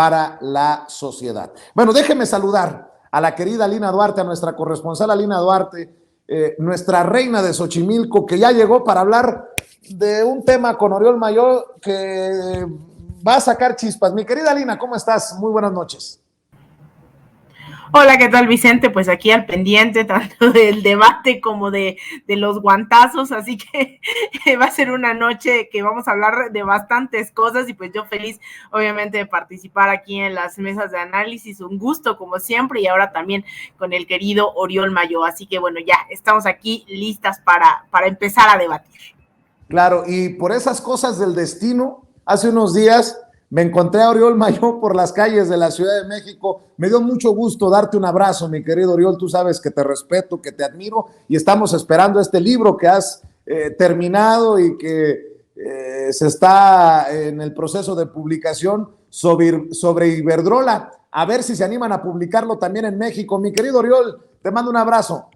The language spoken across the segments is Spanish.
para la sociedad. Bueno, déjeme saludar a la querida Lina Duarte, a nuestra corresponsal Lina Duarte, nuestra reina de Xochimilco, que ya llegó para hablar de un tema con Oriol Mayor que va a sacar chispas. Mi querida Lina, ¿cómo estás? Muy buenas noches. Hola, ¿qué tal, Vicente? Pues aquí al pendiente tanto del debate como de los guantazos, así que va a ser una noche que vamos a hablar de bastantes cosas y pues yo feliz, obviamente, de participar aquí en las mesas de análisis, un gusto como siempre y ahora también con el querido Oriol Mayor, así que bueno, ya estamos aquí listas para empezar a debatir. Claro, y por esas cosas del destino, hace unos días me encontré a Oriol Mayor por las calles de la Ciudad de México. Me dio mucho gusto darte un abrazo, mi querido Oriol. Tú sabes que te respeto, que te admiro y estamos esperando este libro que has terminado y que se está en el proceso de publicación sobre Iberdrola. A ver si se animan a publicarlo también en México. Mi querido Oriol, te mando un abrazo.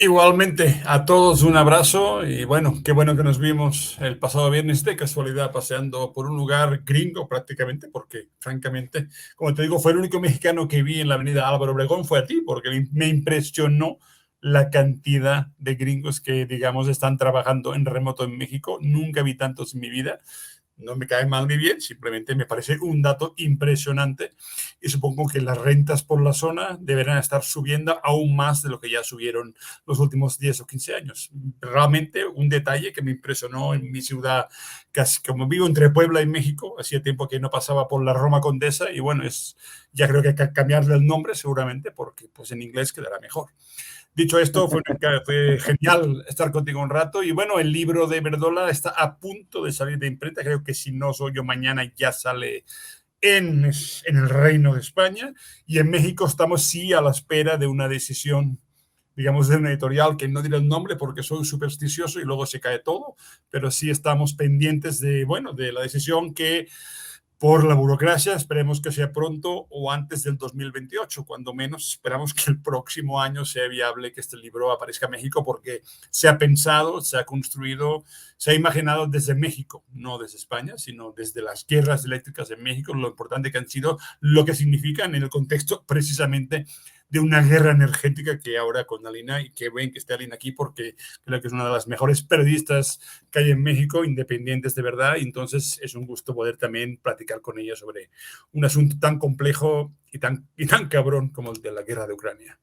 Igualmente, a todos un abrazo y bueno que nos vimos el pasado viernes de casualidad paseando por un lugar gringo prácticamente, porque francamente, como te digo, fue el único mexicano que vi en la avenida Álvaro Obregón, fue a ti, porque me impresionó la cantidad de gringos que, digamos, están trabajando en remoto en México. Nunca vi tantos en mi vida. No me cae mal ni bien, simplemente me parece un dato impresionante y supongo que las rentas por la zona deberán estar subiendo aún más de lo que ya subieron los últimos 10 o 15 años. Realmente un detalle que me impresionó en mi ciudad, casi como vivo entre Puebla y México, hacía tiempo que no pasaba por la Roma Condesa y bueno, ya creo que hay que cambiarle el nombre seguramente porque pues en inglés quedará mejor. Dicho esto, fue genial estar contigo un rato. Y bueno, el libro de Iberdrola está a punto de salir de imprenta. Creo que si no soy yo mañana ya sale en el Reino de España. Y en México estamos sí a la espera de una decisión, digamos, de una editorial que no diré el nombre porque soy supersticioso y luego se cae todo. Pero sí estamos pendientes de la decisión que, por la burocracia, esperemos que sea pronto o antes del 2028, cuando menos esperamos que el próximo año sea viable que este libro aparezca en México, porque se ha pensado, se ha construido, se ha imaginado desde México, no desde España, sino desde las guerras eléctricas en México, lo importante que han sido, lo que significan en el contexto precisamente de una guerra energética que ahora con Alina, y qué bien que esté Alina aquí porque creo que es una de las mejores periodistas que hay en México, independientes de verdad, y entonces es un gusto poder también platicar con ella sobre un asunto tan complejo y tan cabrón como el de la guerra de Ucrania.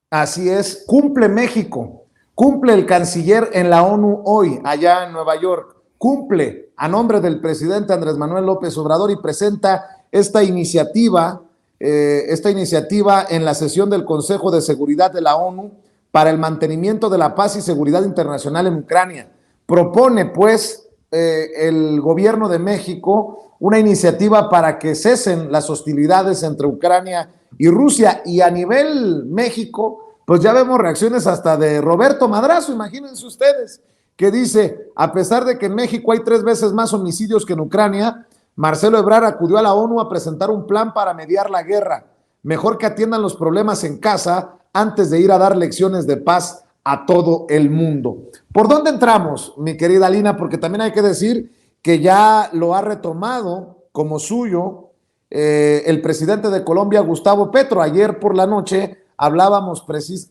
Así es, cumple México, cumple el canciller en la ONU hoy, allá en Nueva York, cumple a nombre del presidente Andrés Manuel López Obrador y presenta esta iniciativa en la sesión del Consejo de Seguridad de la ONU para el mantenimiento de la paz y seguridad internacional en Ucrania. Propone, pues, el gobierno de México una iniciativa para que cesen las hostilidades entre Ucrania y Rusia. Y a nivel México, pues ya vemos reacciones hasta de Roberto Madrazo, imagínense ustedes, que dice, a pesar de que en México hay 3 veces más homicidios que en Ucrania, Marcelo Ebrard acudió a la ONU a presentar un plan para mediar la guerra. Mejor que atiendan los problemas en casa antes de ir a dar lecciones de paz a todo el mundo. ¿Por dónde entramos, mi querida Lina? Porque también hay que decir que ya lo ha retomado como suyo el presidente de Colombia, Gustavo Petro. Ayer por la noche hablábamos,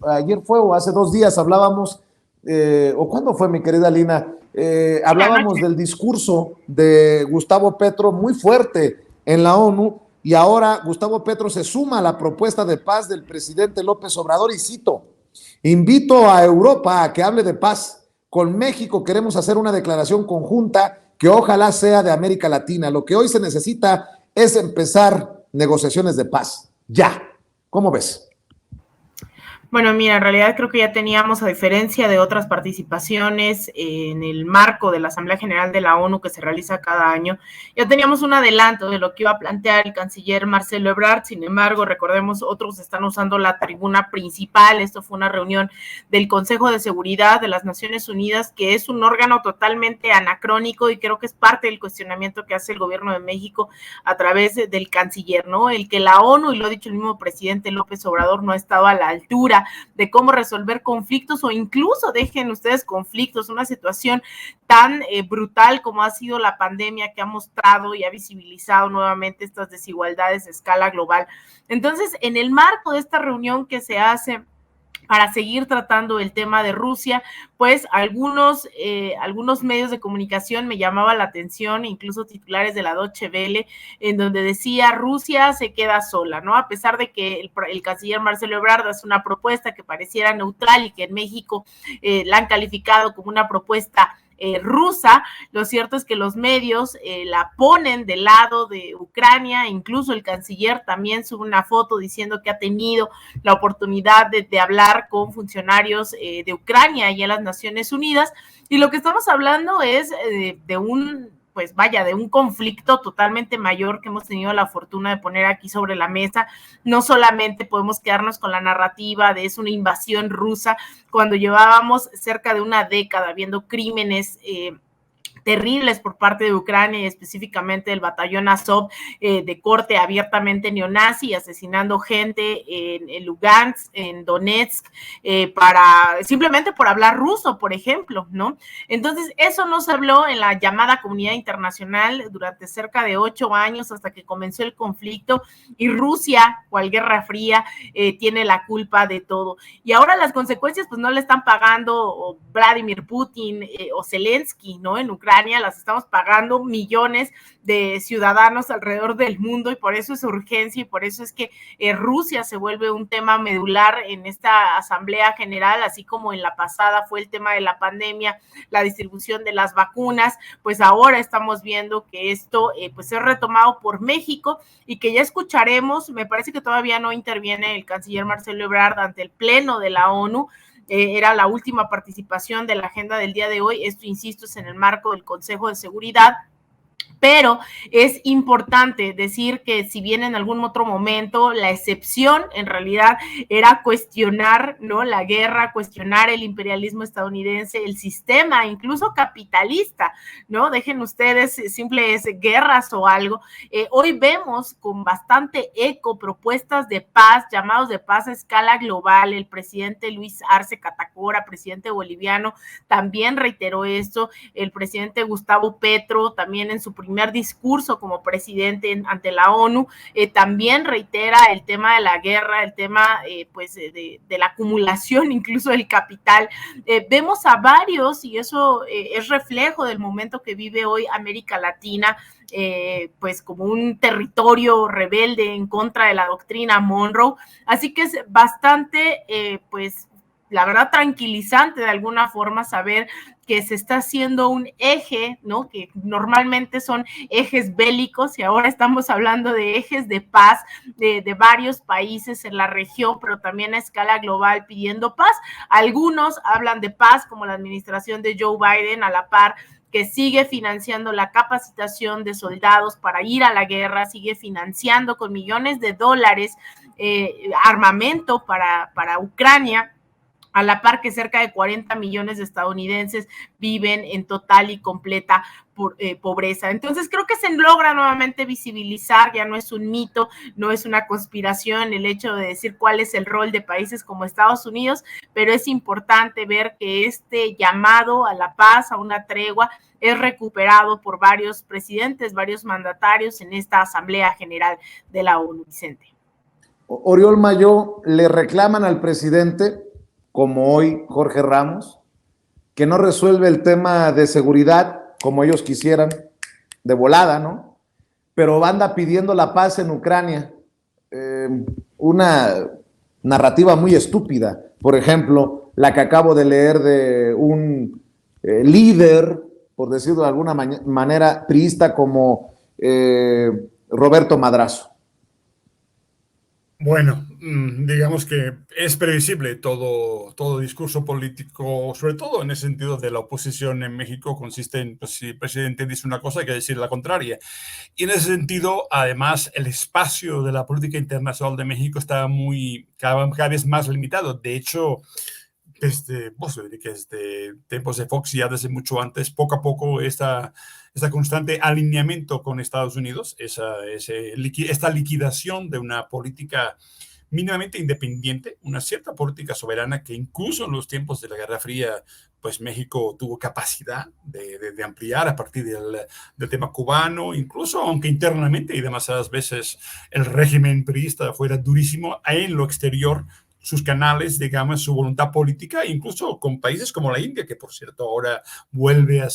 ayer fue o hace 2 días hablábamos, o cuándo fue, mi querida Lina, hablábamos del discurso de Gustavo Petro muy fuerte en la ONU, y ahora Gustavo Petro se suma a la propuesta de paz del presidente López Obrador y cito: invito a Europa a que hable de paz. Con México queremos hacer una declaración conjunta que ojalá sea de América Latina. Lo que hoy se necesita es empezar negociaciones de paz. Ya. ¿Cómo ves? Bueno, mira, en realidad creo que ya teníamos, a diferencia de otras participaciones en el marco de la Asamblea General de la ONU que se realiza cada año, ya teníamos un adelanto de lo que iba a plantear el canciller Marcelo Ebrard. Sin embargo, recordemos, otros están usando la tribuna principal. Esto fue una reunión del Consejo de Seguridad de las Naciones Unidas, que es un órgano totalmente anacrónico, y creo que es parte del cuestionamiento que hace el gobierno de México a través del canciller, ¿no? El que la ONU, y lo ha dicho el mismo presidente López Obrador, no ha estado a la altura postura de cómo resolver conflictos, o incluso dejen ustedes conflictos, una situación tan brutal como ha sido la pandemia, que ha mostrado y ha visibilizado nuevamente estas desigualdades a escala global. Entonces, en el marco de esta reunión que se hace para seguir tratando el tema de Rusia, pues algunos medios de comunicación me llamaban la atención, incluso titulares de la Deutsche Welle, en donde decía Rusia se queda sola, ¿no? A pesar de que el canciller Marcelo Ebrard hace una propuesta que pareciera neutral y que en México la han calificado como una propuesta rusa, lo cierto es que los medios la ponen del lado de Ucrania, incluso el canciller también sube una foto diciendo que ha tenido la oportunidad de hablar con funcionarios de Ucrania y en las Naciones Unidas, y lo que estamos hablando es de un conflicto totalmente mayor que hemos tenido la fortuna de poner aquí sobre la mesa. No solamente podemos quedarnos con la narrativa de es una invasión rusa, cuando llevábamos cerca de una década viendo crímenes terribles por parte de Ucrania y específicamente del batallón Azov de corte abiertamente neonazi, asesinando gente en Lugansk, en Donetsk, simplemente por hablar ruso, por ejemplo, ¿no? Entonces, eso no se habló en la llamada comunidad internacional durante cerca de 8 años hasta que comenzó el conflicto, y Rusia, cual Guerra Fría, tiene la culpa de todo. Y ahora las consecuencias, pues no le están pagando Vladimir Putin o Zelensky, ¿no? En Ucrania las estamos pagando millones de ciudadanos alrededor del mundo, y por eso es urgencia, y por eso es que Rusia se vuelve un tema medular en esta Asamblea General, así como en la pasada fue el tema de la pandemia, la distribución de las vacunas. Pues ahora estamos viendo que esto pues es retomado por México, y que ya escucharemos. Me parece que todavía no interviene el canciller Marcelo Ebrard ante el Pleno de la ONU. Era la última participación de la agenda del día de hoy. Esto, insisto, es en el marco del Consejo de Seguridad. Pero es importante decir que si bien en algún otro momento la excepción en realidad era cuestionar, ¿no?, la guerra, cuestionar el imperialismo estadounidense, el sistema incluso capitalista, ¿no? Dejen ustedes simples guerras o algo. Hoy vemos con bastante eco propuestas de paz, llamados de paz a escala global. El presidente Luis Arce Catacora, presidente boliviano, también reiteró esto. El presidente Gustavo Petro también en su primer discurso como presidente ante la ONU, también reitera el tema de la guerra, el tema de la acumulación incluso del capital. Vemos a varios, y eso es reflejo del momento que vive hoy América Latina, pues como un territorio rebelde en contra de la doctrina Monroe. Así que es bastante, pues la verdad, tranquilizante de alguna forma saber que se está haciendo un eje, ¿no?, que normalmente son ejes bélicos, y ahora estamos hablando de ejes de paz de varios países en la región, pero también a escala global pidiendo paz. Algunos hablan de paz, como la administración de Joe Biden, a la par que sigue financiando la capacitación de soldados para ir a la guerra, sigue financiando con millones de dólares armamento para Ucrania, a la par que cerca de 40 millones de estadounidenses viven en total y completa pobreza. Entonces creo que se logra nuevamente visibilizar, ya no es un mito, no es una conspiración el hecho de decir cuál es el rol de países como Estados Unidos, pero es importante ver que este llamado a la paz, a una tregua, es recuperado por varios presidentes, varios mandatarios en esta Asamblea General de la ONU. Vicente. Oriol Mayo, le reclaman al presidente, como hoy Jorge Ramos, que no resuelve el tema de seguridad como ellos quisieran, de volada, ¿no? Pero anda pidiendo la paz en Ucrania. Una narrativa muy estúpida. Por ejemplo, la que acabo de leer de un líder, por decirlo de alguna manera, priista como Roberto Madrazo. Bueno, digamos que es previsible todo discurso político, sobre todo en el sentido de la oposición en México, consiste en, pues, si el presidente dice una cosa hay que decir la contraria. Y en ese sentido, además, el espacio de la política internacional de México está cada vez más limitado. De hecho, desde tiempos de Fox, ya desde mucho antes, poco a poco esta constante alineamiento con Estados Unidos, esta liquidación de una política mínimamente independiente, una cierta política soberana que incluso en los tiempos de la Guerra Fría, pues México tuvo capacidad de ampliar a partir del tema cubano, incluso aunque internamente y demasiadas veces el régimen priista fuera durísimo, en lo exterior sus canales, digamos, su voluntad política, incluso con países como la India, que por cierto ahora vuelve a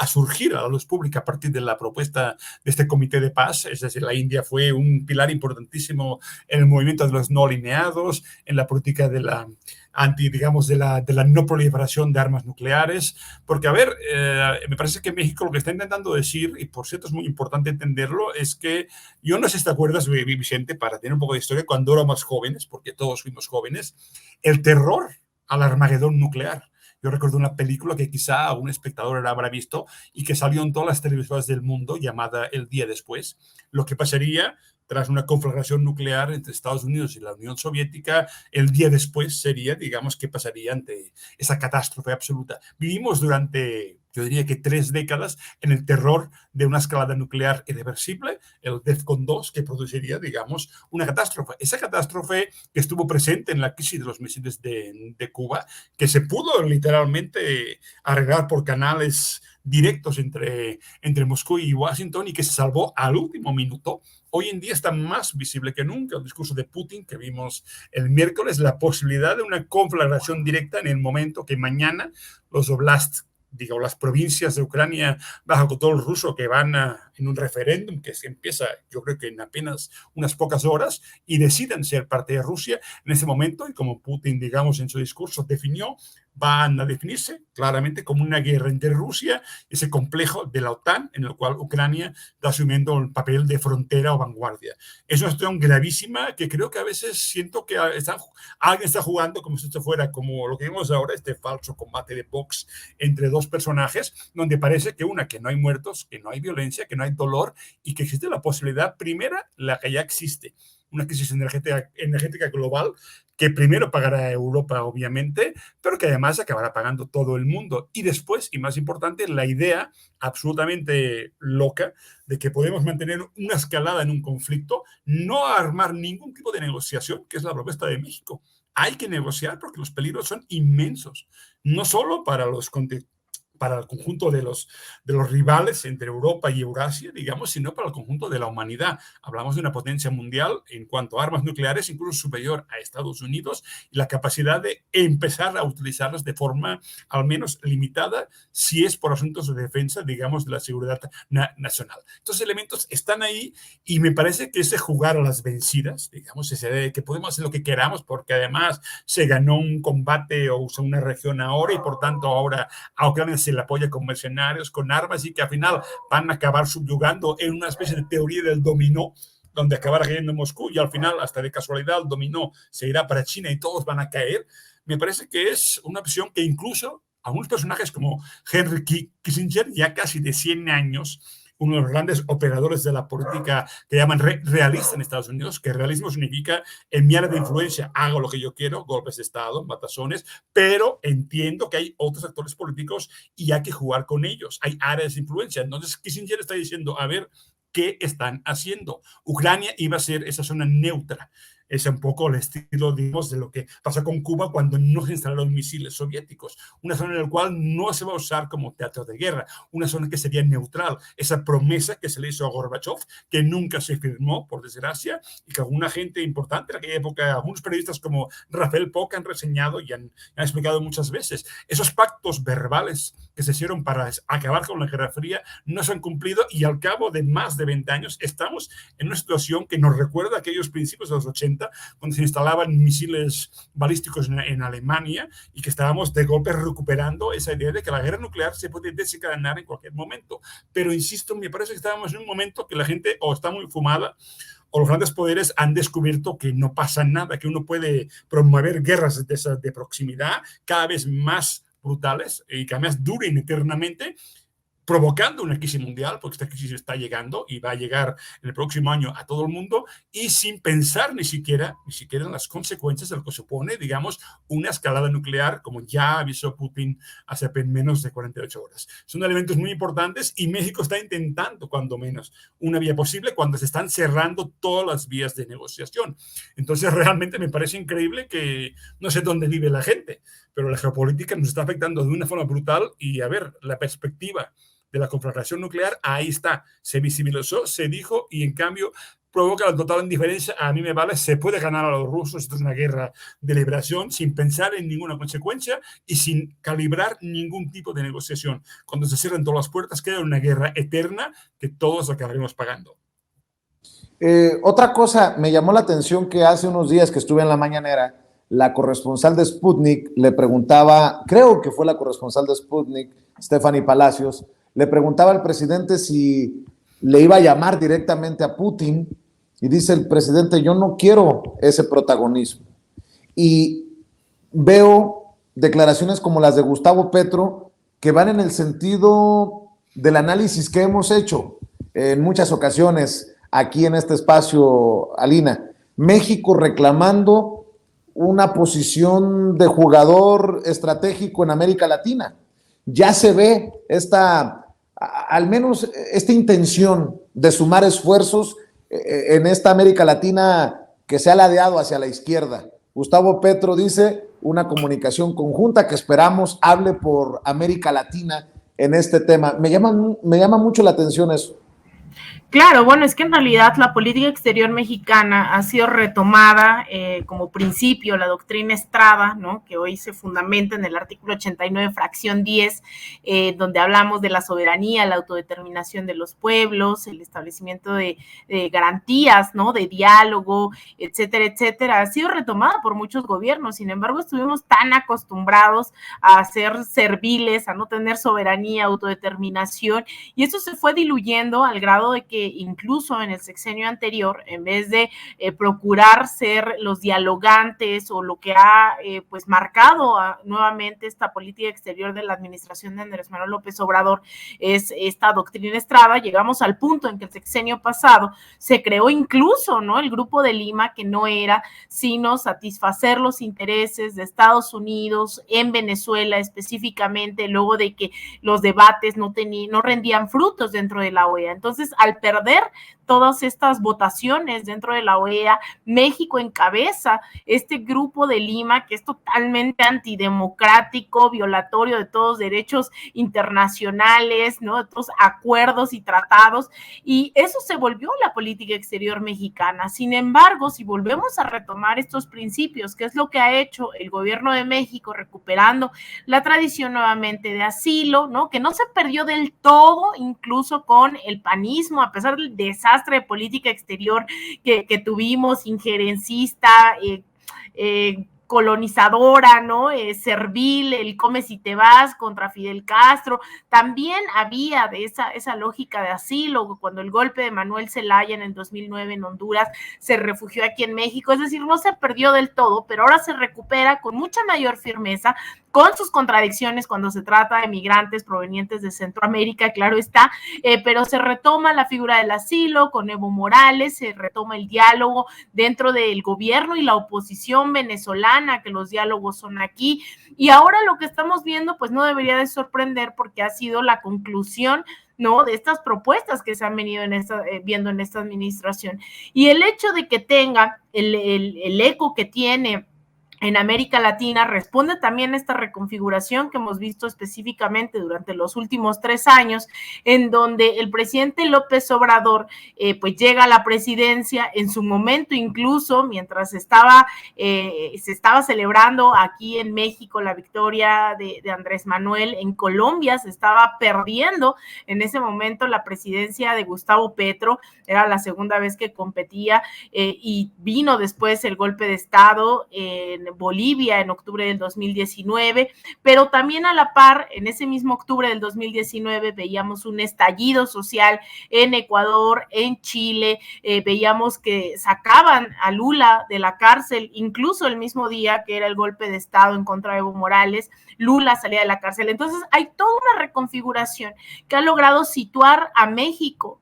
surgir a la luz pública a partir de la propuesta de este comité de paz. Es decir, la India fue un pilar importantísimo en el movimiento de los no alineados, en la política de la digamos, de la no proliferación de armas nucleares, porque, a ver, me parece que México lo que está intentando decir, y por cierto es muy importante entenderlo, es que yo no sé si te acuerdas, Vicente, para tener un poco de historia, cuando éramos jóvenes, porque todos fuimos jóvenes, el terror al Armagedón nuclear. Yo recuerdo una película que quizá algún espectador habrá visto y que salió en todas las televisoras del mundo, llamada El día después. Lo que pasaría tras una conflagración nuclear entre Estados Unidos y la Unión Soviética, el día después sería, digamos, qué pasaría ante esa catástrofe absoluta. Vivimos durante, yo diría que 3 décadas en el terror de una escalada nuclear irreversible, el DEFCON 2, que produciría, digamos, una catástrofe. Esa catástrofe que estuvo presente en la crisis de los misiles de Cuba, que se pudo literalmente arreglar por canales directos entre Moscú y Washington y que se salvó al último minuto, hoy en día está más visible que nunca. El discurso de Putin que vimos el miércoles, la posibilidad de una conflagración directa en el momento que mañana los oblasts, digo, las provincias de Ucrania bajo control ruso que van en un referéndum que se empieza, yo creo que en apenas unas pocas horas, y deciden ser parte de Rusia en ese momento, y como Putin, digamos, en su discurso definió, van a definirse claramente como una guerra entre Rusia y ese complejo de la OTAN, en el cual Ucrania está asumiendo el papel de frontera o vanguardia. Es una situación gravísima que creo que a veces siento que alguien está jugando como si esto fuera como lo que vemos ahora, este falso combate de box entre dos personajes, donde parece que que no hay muertos, que no hay violencia, que no hay dolor y que existe la posibilidad, primera, la que ya existe, una crisis energética global que primero pagará Europa, obviamente, pero que además acabará pagando todo el mundo. Y después, y más importante, la idea absolutamente loca de que podemos mantener una escalada en un conflicto, no armar ningún tipo de negociación, que es la propuesta de México. Hay que negociar porque los peligros son inmensos, no solo para el conjunto de los rivales entre Europa y Eurasia, digamos, sino para el conjunto de la humanidad. Hablamos de una potencia mundial en cuanto a armas nucleares, incluso superior a Estados Unidos, y la capacidad de empezar a utilizarlas de forma al menos limitada, si es por asuntos de defensa, digamos, de la seguridad nacional. Estos elementos están ahí y me parece que ese jugar a las vencidas, digamos, ese de que podemos hacer lo que queramos porque además se ganó un combate o una región ahora y por tanto ahora a Ucrania se le apoya con mercenarios, con armas y que al final van a acabar subyugando en una especie de teoría del dominó, donde acabará cayendo Moscú y al final, hasta de casualidad, el dominó se irá para China y todos van a caer. Me parece que es una opción que incluso algunos personajes como Henry Kissinger, ya casi de 100 años, uno de los grandes operadores de la política que llaman realista en Estados Unidos, que realismo significa en mi área de influencia hago lo que yo quiero, golpes de Estado, matazones, pero entiendo que hay otros actores políticos y hay que jugar con ellos. Hay áreas de influencia. Entonces Kissinger está diciendo, a ver, ¿qué están haciendo? Ucrania iba a ser esa zona neutra. Es un poco el estilo, digamos, de lo que pasó con Cuba cuando no se instalaron misiles soviéticos. Una zona en la cual no se va a usar como teatro de guerra, una zona que sería neutral. Esa promesa que se le hizo a Gorbachev, que nunca se firmó, por desgracia, y que alguna gente importante en aquella época, algunos periodistas como Rafael Poca han reseñado y han explicado muchas veces. Esos pactos verbales que se hicieron para acabar con la Guerra Fría no se han cumplido y al cabo de más de 20 años estamos en una situación que nos recuerda a aquellos principios de los 80 cuando se instalaban misiles balísticos en Alemania y que estábamos de golpe recuperando esa idea de que la guerra nuclear se puede desencadenar en cualquier momento. Pero insisto, me parece que estábamos en un momento que la gente o está muy fumada o los grandes poderes han descubierto que no pasa nada, que uno puede promover guerras de proximidad cada vez más brutales y que además duren eternamente, provocando una crisis mundial, porque esta crisis está llegando y va a llegar en el próximo año a todo el mundo, y sin pensar ni siquiera en las consecuencias de lo que supone, digamos, una escalada nuclear, como ya avisó Putin hace menos de 48 horas. Son elementos muy importantes y México está intentando, cuando menos, una vía posible cuando se están cerrando todas las vías de negociación. Entonces, realmente me parece increíble que no sé dónde vive la gente, pero la geopolítica nos está afectando de una forma brutal y, a ver, la perspectiva de la conflagración nuclear, ahí está, se visibilizó, se dijo, y en cambio provoca la total indiferencia. A mí me vale, se puede ganar a los rusos, esto es una guerra de liberación, sin pensar en ninguna consecuencia y sin calibrar ningún tipo de negociación. Cuando se cierran todas las puertas, queda una guerra eterna que todos acabaremos pagando. Otra cosa, me llamó la atención que hace unos días que estuve en la mañanera, la corresponsal de Sputnik le preguntaba, creo que fue la corresponsal de Sputnik, Stephanie Palacios, le preguntaba al presidente si le iba a llamar directamente a Putin, y dice el presidente, yo no quiero ese protagonismo. Y veo declaraciones como las de Gustavo Petro que van en el sentido del análisis que hemos hecho en muchas ocasiones aquí en este espacio, Alina. México reclamando una posición de jugador estratégico en América Latina. Ya se ve al menos esta intención de sumar esfuerzos en esta América Latina que se ha ladeado hacia la izquierda. Gustavo Petro dice una comunicación conjunta que esperamos hable por América Latina en este tema. Me llama mucho la atención eso. Claro, bueno, es que en realidad la política exterior mexicana ha sido retomada como principio, la doctrina Estrada, ¿no? Que hoy se fundamenta en el artículo 89, fracción 10, donde hablamos de la soberanía, la autodeterminación de los pueblos, el establecimiento de garantías, ¿no? De diálogo, etcétera, etcétera. Ha sido retomada por muchos gobiernos, sin embargo, estuvimos tan acostumbrados a ser serviles, a no tener soberanía, autodeterminación, y eso se fue diluyendo al grado de que incluso en el sexenio anterior, en vez de procurar ser los dialogantes o lo que ha pues marcado nuevamente esta política exterior de la administración de Andrés Manuel López Obrador, es esta doctrina Estrada, llegamos al punto en que el sexenio pasado se creó incluso, ¿no?, el Grupo de Lima, que no era sino satisfacer los intereses de Estados Unidos en Venezuela específicamente, luego de que los debates no rendían frutos dentro de la OEA. Entonces, al perder todas estas votaciones dentro de la OEA, México encabeza este Grupo de Lima que es totalmente antidemocrático, violatorio de todos los derechos internacionales, ¿no?, de todos acuerdos y tratados, y eso se volvió la política exterior mexicana. Sin embargo, si volvemos a retomar estos principios, que es lo que ha hecho el gobierno de México, recuperando la tradición nuevamente de asilo, ¿no?, que no se perdió del todo, incluso con el panismo, a pesar del desastre de política exterior que tuvimos, injerencista, colonizadora, ¿no? Servil, el come si te vas contra Fidel Castro. También había de esa lógica de asilo cuando el golpe de Manuel Zelaya en el 2009 en Honduras se refugió aquí en México. Es decir, no se perdió del todo, pero ahora se recupera con mucha mayor firmeza, con sus contradicciones cuando se trata de migrantes provenientes de Centroamérica, claro está, pero se retoma la figura del asilo con Evo Morales, se retoma el diálogo dentro del gobierno y la oposición venezolana, que los diálogos son aquí, y ahora lo que estamos viendo pues no debería de sorprender porque ha sido la conclusión, ¿no?, de estas propuestas que se han venido viendo en esta administración, y el hecho de que tenga el eco que tiene en América Latina responde también a esta reconfiguración que hemos visto específicamente durante los últimos 3 años, en donde el presidente López Obrador pues llega a la presidencia, en su momento incluso mientras se estaba celebrando aquí en México la victoria de Andrés Manuel, en Colombia se estaba perdiendo en ese momento la presidencia de Gustavo Petro, era la segunda vez que competía, y vino después el golpe de Estado en Bolivia en octubre del 2019, pero también a la par, en ese mismo octubre del 2019 veíamos un estallido social en Ecuador, en Chile, veíamos que sacaban a Lula de la cárcel, incluso el mismo día que era el golpe de Estado en contra de Evo Morales, Lula salía de la cárcel. Entonces hay toda una reconfiguración que ha logrado situar a México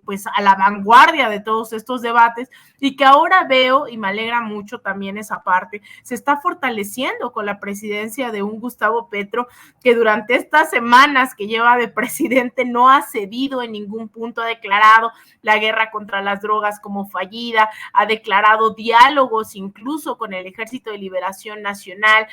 pues a la vanguardia de todos estos debates, y que ahora veo, y me alegra mucho también esa parte, se está fortaleciendo con la presidencia de un Gustavo Petro que durante estas semanas que lleva de presidente no ha cedido en ningún punto, ha declarado la guerra contra las drogas como fallida, ha declarado diálogos incluso con el Ejército de Liberación Nacional,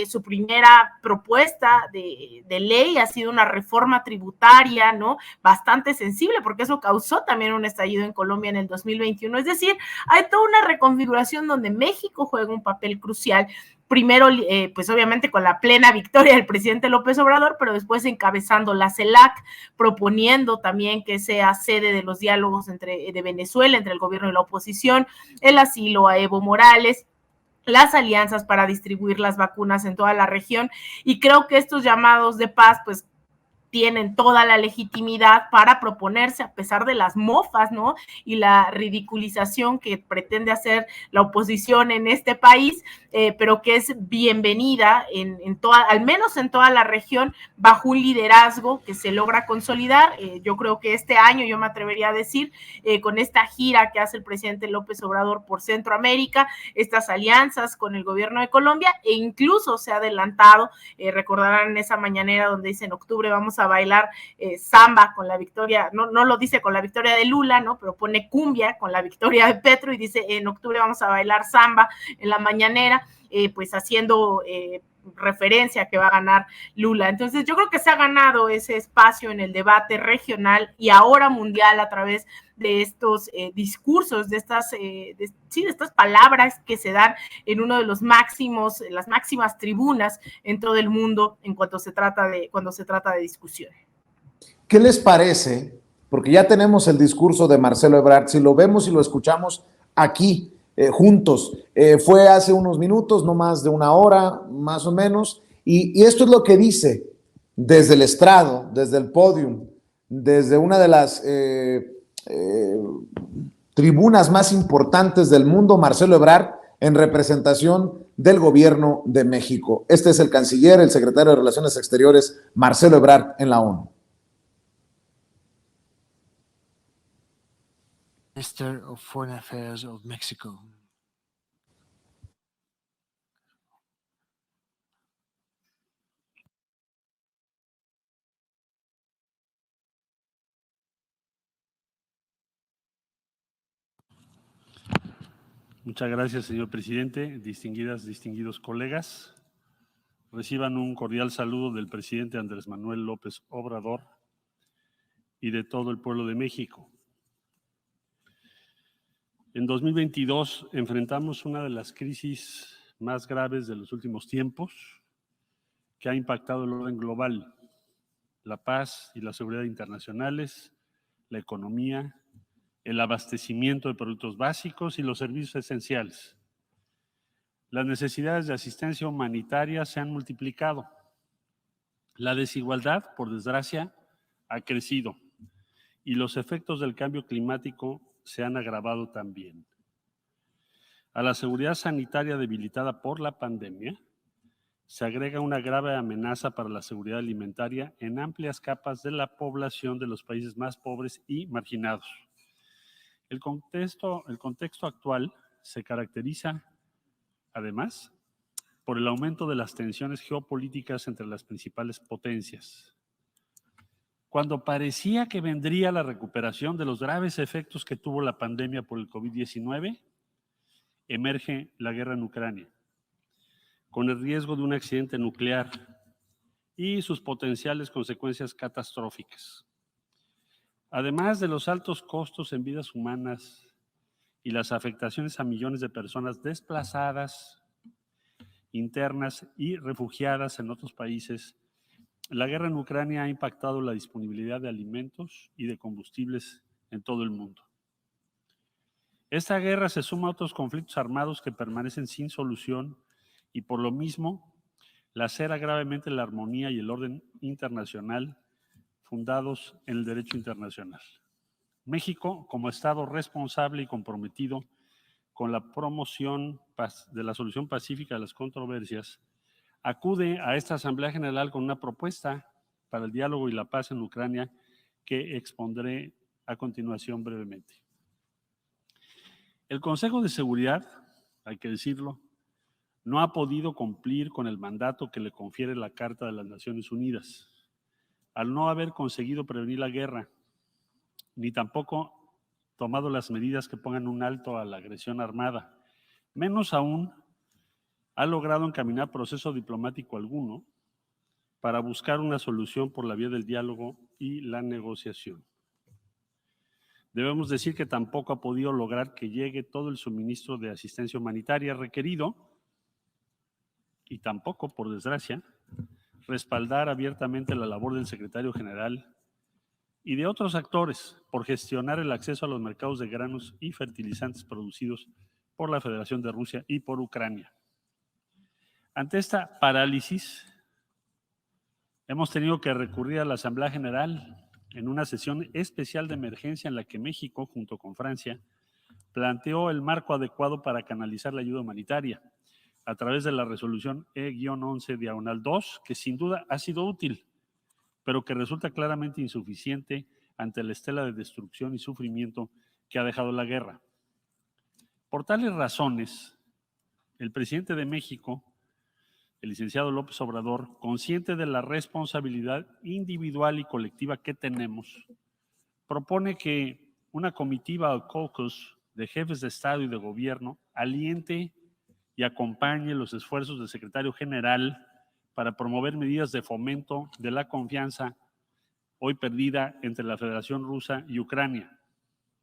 su primera propuesta de ley ha sido una reforma tributaria, ¿no? Bastante sensible, porque eso causó también un estallido en Colombia en el 2021. Es decir, hay toda una reconfiguración donde México juega un papel crucial. Primero, pues obviamente con la plena victoria del presidente López Obrador, pero después encabezando la CELAC, proponiendo también que sea sede de los diálogos de Venezuela, entre el gobierno y la oposición, el asilo a Evo Morales, las alianzas para distribuir las vacunas en toda la región, y creo que estos llamados de paz, pues tienen toda la legitimidad para proponerse a pesar de las mofas, ¿no? Y la ridiculización que pretende hacer la oposición en este país, pero que es bienvenida al menos en toda la región, bajo un liderazgo que se logra consolidar. Yo creo que este año, yo me atrevería a decir, con esta gira que hace el presidente López Obrador por Centroamérica, estas alianzas con el gobierno de Colombia, e incluso se ha adelantado, recordarán en esa mañanera donde dice en octubre vamos a bailar samba con la victoria, no lo dice con la victoria de Lula, ¿no? Pero pone cumbia con la victoria de Petro y dice en octubre vamos a bailar samba en la mañanera, pues haciendo referencia a que va a ganar Lula. Entonces yo creo que se ha ganado ese espacio en el debate regional y ahora mundial a través de estos discursos, de estas palabras que se dan en uno de las máximas tribunas en todo el mundo cuando se trata de discusión. ¿Qué les parece? Porque ya tenemos el discurso de Marcelo Ebrard, si lo vemos y lo escuchamos aquí juntos, fue hace unos minutos, no más de una hora, más o menos, y esto es lo que dice desde el estrado, desde el podium, desde una de las tribunas más importantes del mundo, Marcelo Ebrard, en representación del gobierno de México. Este es el canciller, el secretario de Relaciones Exteriores, Marcelo Ebrard, en la ONU. Minister of Foreign Affairs of Mexico. Muchas gracias, señor presidente. Distinguidos colegas, reciban un cordial saludo del presidente Andrés Manuel López Obrador y de todo el pueblo de México. En 2022 enfrentamos una de las crisis más graves de los últimos tiempos que ha impactado el orden global, la paz y la seguridad internacionales, la economía, el abastecimiento de productos básicos y los servicios esenciales. Las necesidades de asistencia humanitaria se han multiplicado. La desigualdad, por desgracia, ha crecido y los efectos del cambio climático se han agravado también. A la seguridad sanitaria debilitada por la pandemia, se agrega una grave amenaza para la seguridad alimentaria en amplias capas de la población de los países más pobres y marginados. El contexto actual se caracteriza, además, por el aumento de las tensiones geopolíticas entre las principales potencias. Cuando parecía que vendría la recuperación de los graves efectos que tuvo la pandemia por el COVID-19, emerge la guerra en Ucrania, con el riesgo de un accidente nuclear y sus potenciales consecuencias catastróficas. Además de los altos costos en vidas humanas y las afectaciones a millones de personas desplazadas, internas y refugiadas en otros países, la guerra en Ucrania ha impactado la disponibilidad de alimentos y de combustibles en todo el mundo. Esta guerra se suma a otros conflictos armados que permanecen sin solución y por lo mismo lacera gravemente la armonía y el orden internacional fundados en el derecho internacional. México, como Estado responsable y comprometido con la promoción de la solución pacífica de las controversias, acude a esta Asamblea General con una propuesta para el diálogo y la paz en Ucrania que expondré a continuación brevemente. El Consejo de Seguridad, hay que decirlo, no ha podido cumplir con el mandato que le confiere la Carta de las Naciones Unidas, al no haber conseguido prevenir la guerra, ni tampoco tomado las medidas que pongan un alto a la agresión armada. Menos aún, ha logrado encaminar proceso diplomático alguno para buscar una solución por la vía del diálogo y la negociación. Debemos decir que tampoco ha podido lograr que llegue todo el suministro de asistencia humanitaria requerido y tampoco, por desgracia, respaldar abiertamente la labor del secretario general y de otros actores por gestionar el acceso a los mercados de granos y fertilizantes producidos por la Federación de Rusia y por Ucrania. Ante esta parálisis, hemos tenido que recurrir a la Asamblea General en una sesión especial de emergencia en la que México, junto con Francia, planteó el marco adecuado para canalizar la ayuda humanitaria a través de la resolución E-11/2, que sin duda ha sido útil, pero que resulta claramente insuficiente ante la estela de destrucción y sufrimiento que ha dejado la guerra. Por tales razones, el presidente de México, el licenciado López Obrador, consciente de la responsabilidad individual y colectiva que tenemos, propone que una comitiva o caucus de jefes de Estado y de Gobierno aliente y acompañe los esfuerzos del secretario general para promover medidas de fomento de la confianza hoy perdida entre la Federación Rusa y Ucrania,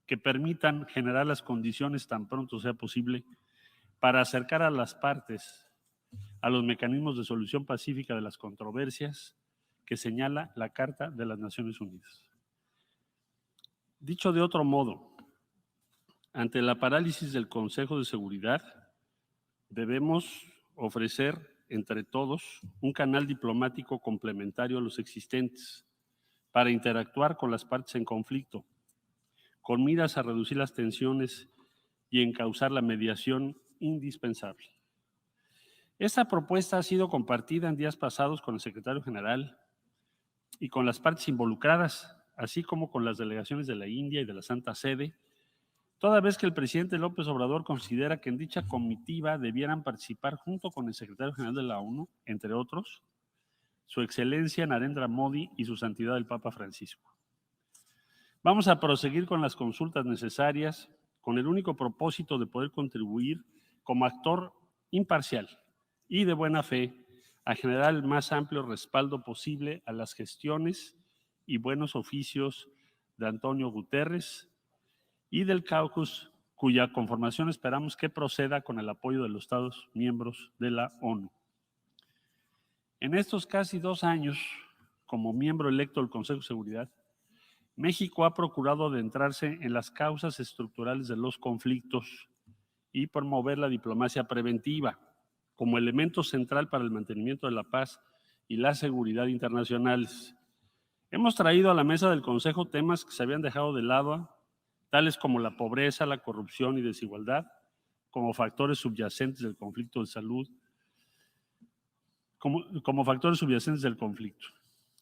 que permitan generar las condiciones tan pronto sea posible para acercar a las partes a los mecanismos de solución pacífica de las controversias que señala la Carta de las Naciones Unidas. Dicho de otro modo, ante la parálisis del Consejo de Seguridad, debemos ofrecer entre todos un canal diplomático complementario a los existentes para interactuar con las partes en conflicto, con miras a reducir las tensiones y encauzar la mediación indispensable. Esta propuesta ha sido compartida en días pasados con el secretario general y con las partes involucradas, así como con las delegaciones de la India y de la Santa Sede, toda vez que el presidente López Obrador considera que en dicha comitiva debieran participar junto con el secretario general de la ONU, entre otros, Su Excelencia Narendra Modi y Su Santidad el Papa Francisco. Vamos a proseguir con las consultas necesarias con el único propósito de poder contribuir como actor imparcial y de buena fe a generar el más amplio respaldo posible a las gestiones y buenos oficios de Antonio Guterres y del caucus, cuya conformación esperamos que proceda con el apoyo de los Estados miembros de la ONU. En estos casi 2 años, como miembro electo del Consejo de Seguridad, México ha procurado adentrarse en las causas estructurales de los conflictos y promover la diplomacia preventiva como elemento central para el mantenimiento de la paz y la seguridad internacionales. Hemos traído a la mesa del Consejo temas que se habían dejado de lado, tales como la pobreza, la corrupción y desigualdad, como factores subyacentes del conflicto de salud, como factores subyacentes del conflicto.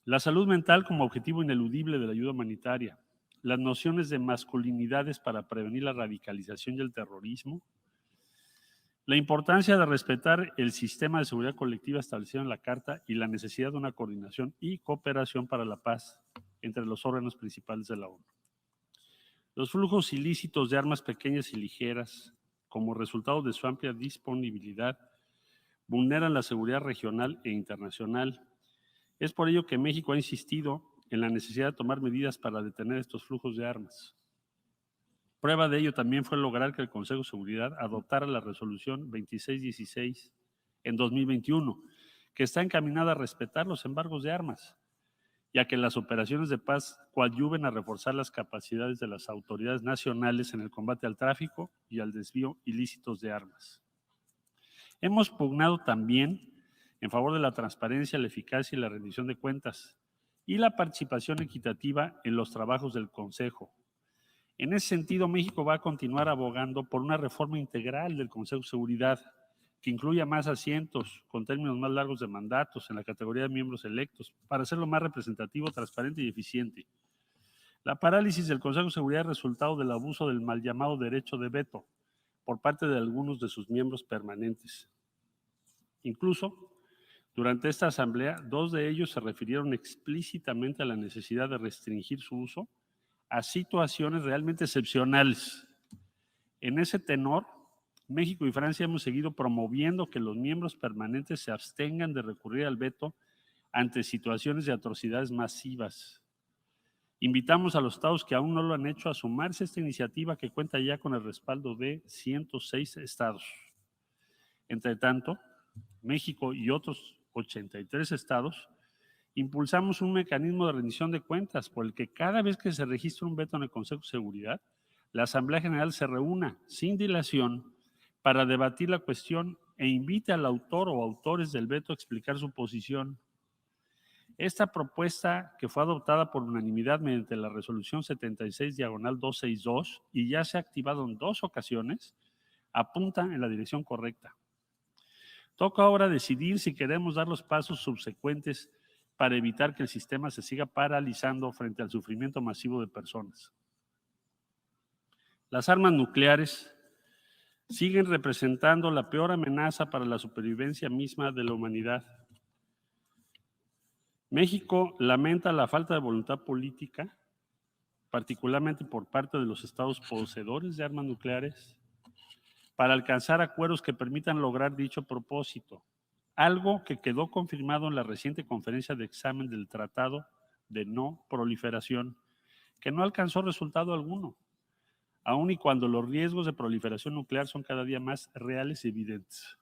La salud mental como objetivo ineludible de la ayuda humanitaria, las nociones de masculinidades para prevenir la radicalización y el terrorismo, la importancia de respetar el sistema de seguridad colectiva establecido en la Carta y la necesidad de una coordinación y cooperación para la paz entre los órganos principales de la ONU. Los flujos ilícitos de armas pequeñas y ligeras, como resultado de su amplia disponibilidad, vulneran la seguridad regional e internacional. Es por ello que México ha insistido en la necesidad de tomar medidas para detener estos flujos de armas. Prueba de ello también fue lograr que el Consejo de Seguridad adoptara la resolución 2616 en 2021, que está encaminada a respetar los embargos de armas y a que las operaciones de paz coadyuven a reforzar las capacidades de las autoridades nacionales en el combate al tráfico y al desvío ilícitos de armas. Hemos pugnado también en favor de la transparencia, la eficacia y la rendición de cuentas y la participación equitativa en los trabajos del Consejo. En ese sentido, México va a continuar abogando por una reforma integral del Consejo de Seguridad que incluya más asientos con términos más largos de mandatos en la categoría de miembros electos para hacerlo más representativo, transparente y eficiente. La parálisis del Consejo de Seguridad es resultado del abuso del mal llamado derecho de veto por parte de algunos de sus miembros permanentes. Incluso, durante esta asamblea, 2 de ellos se refirieron explícitamente a la necesidad de restringir su uso a situaciones realmente excepcionales. En ese tenor, México y Francia hemos seguido promoviendo que los miembros permanentes se abstengan de recurrir al veto ante situaciones de atrocidades masivas. Invitamos a los estados que aún no lo han hecho a sumarse a esta iniciativa que cuenta ya con el respaldo de 106 estados. Entre tanto, México y otros 83 estados impulsamos un mecanismo de rendición de cuentas por el que cada vez que se registra un veto en el Consejo de Seguridad, la Asamblea General se reúna sin dilación para debatir la cuestión e invite al autor o autores del veto a explicar su posición. Esta propuesta, que fue adoptada por unanimidad mediante la resolución 76/262 y ya se ha activado en 2 ocasiones, apunta en la dirección correcta. Toca ahora decidir si queremos dar los pasos subsecuentes para evitar que el sistema se siga paralizando frente al sufrimiento masivo de personas. Las armas nucleares siguen representando la peor amenaza para la supervivencia misma de la humanidad. México lamenta la falta de voluntad política, particularmente por parte de los estados poseedores de armas nucleares, para alcanzar acuerdos que permitan lograr dicho propósito, algo que quedó confirmado en la reciente conferencia de examen del Tratado de No Proliferación, que no alcanzó resultado alguno, aun y cuando los riesgos de proliferación nuclear son cada día más reales y evidentes.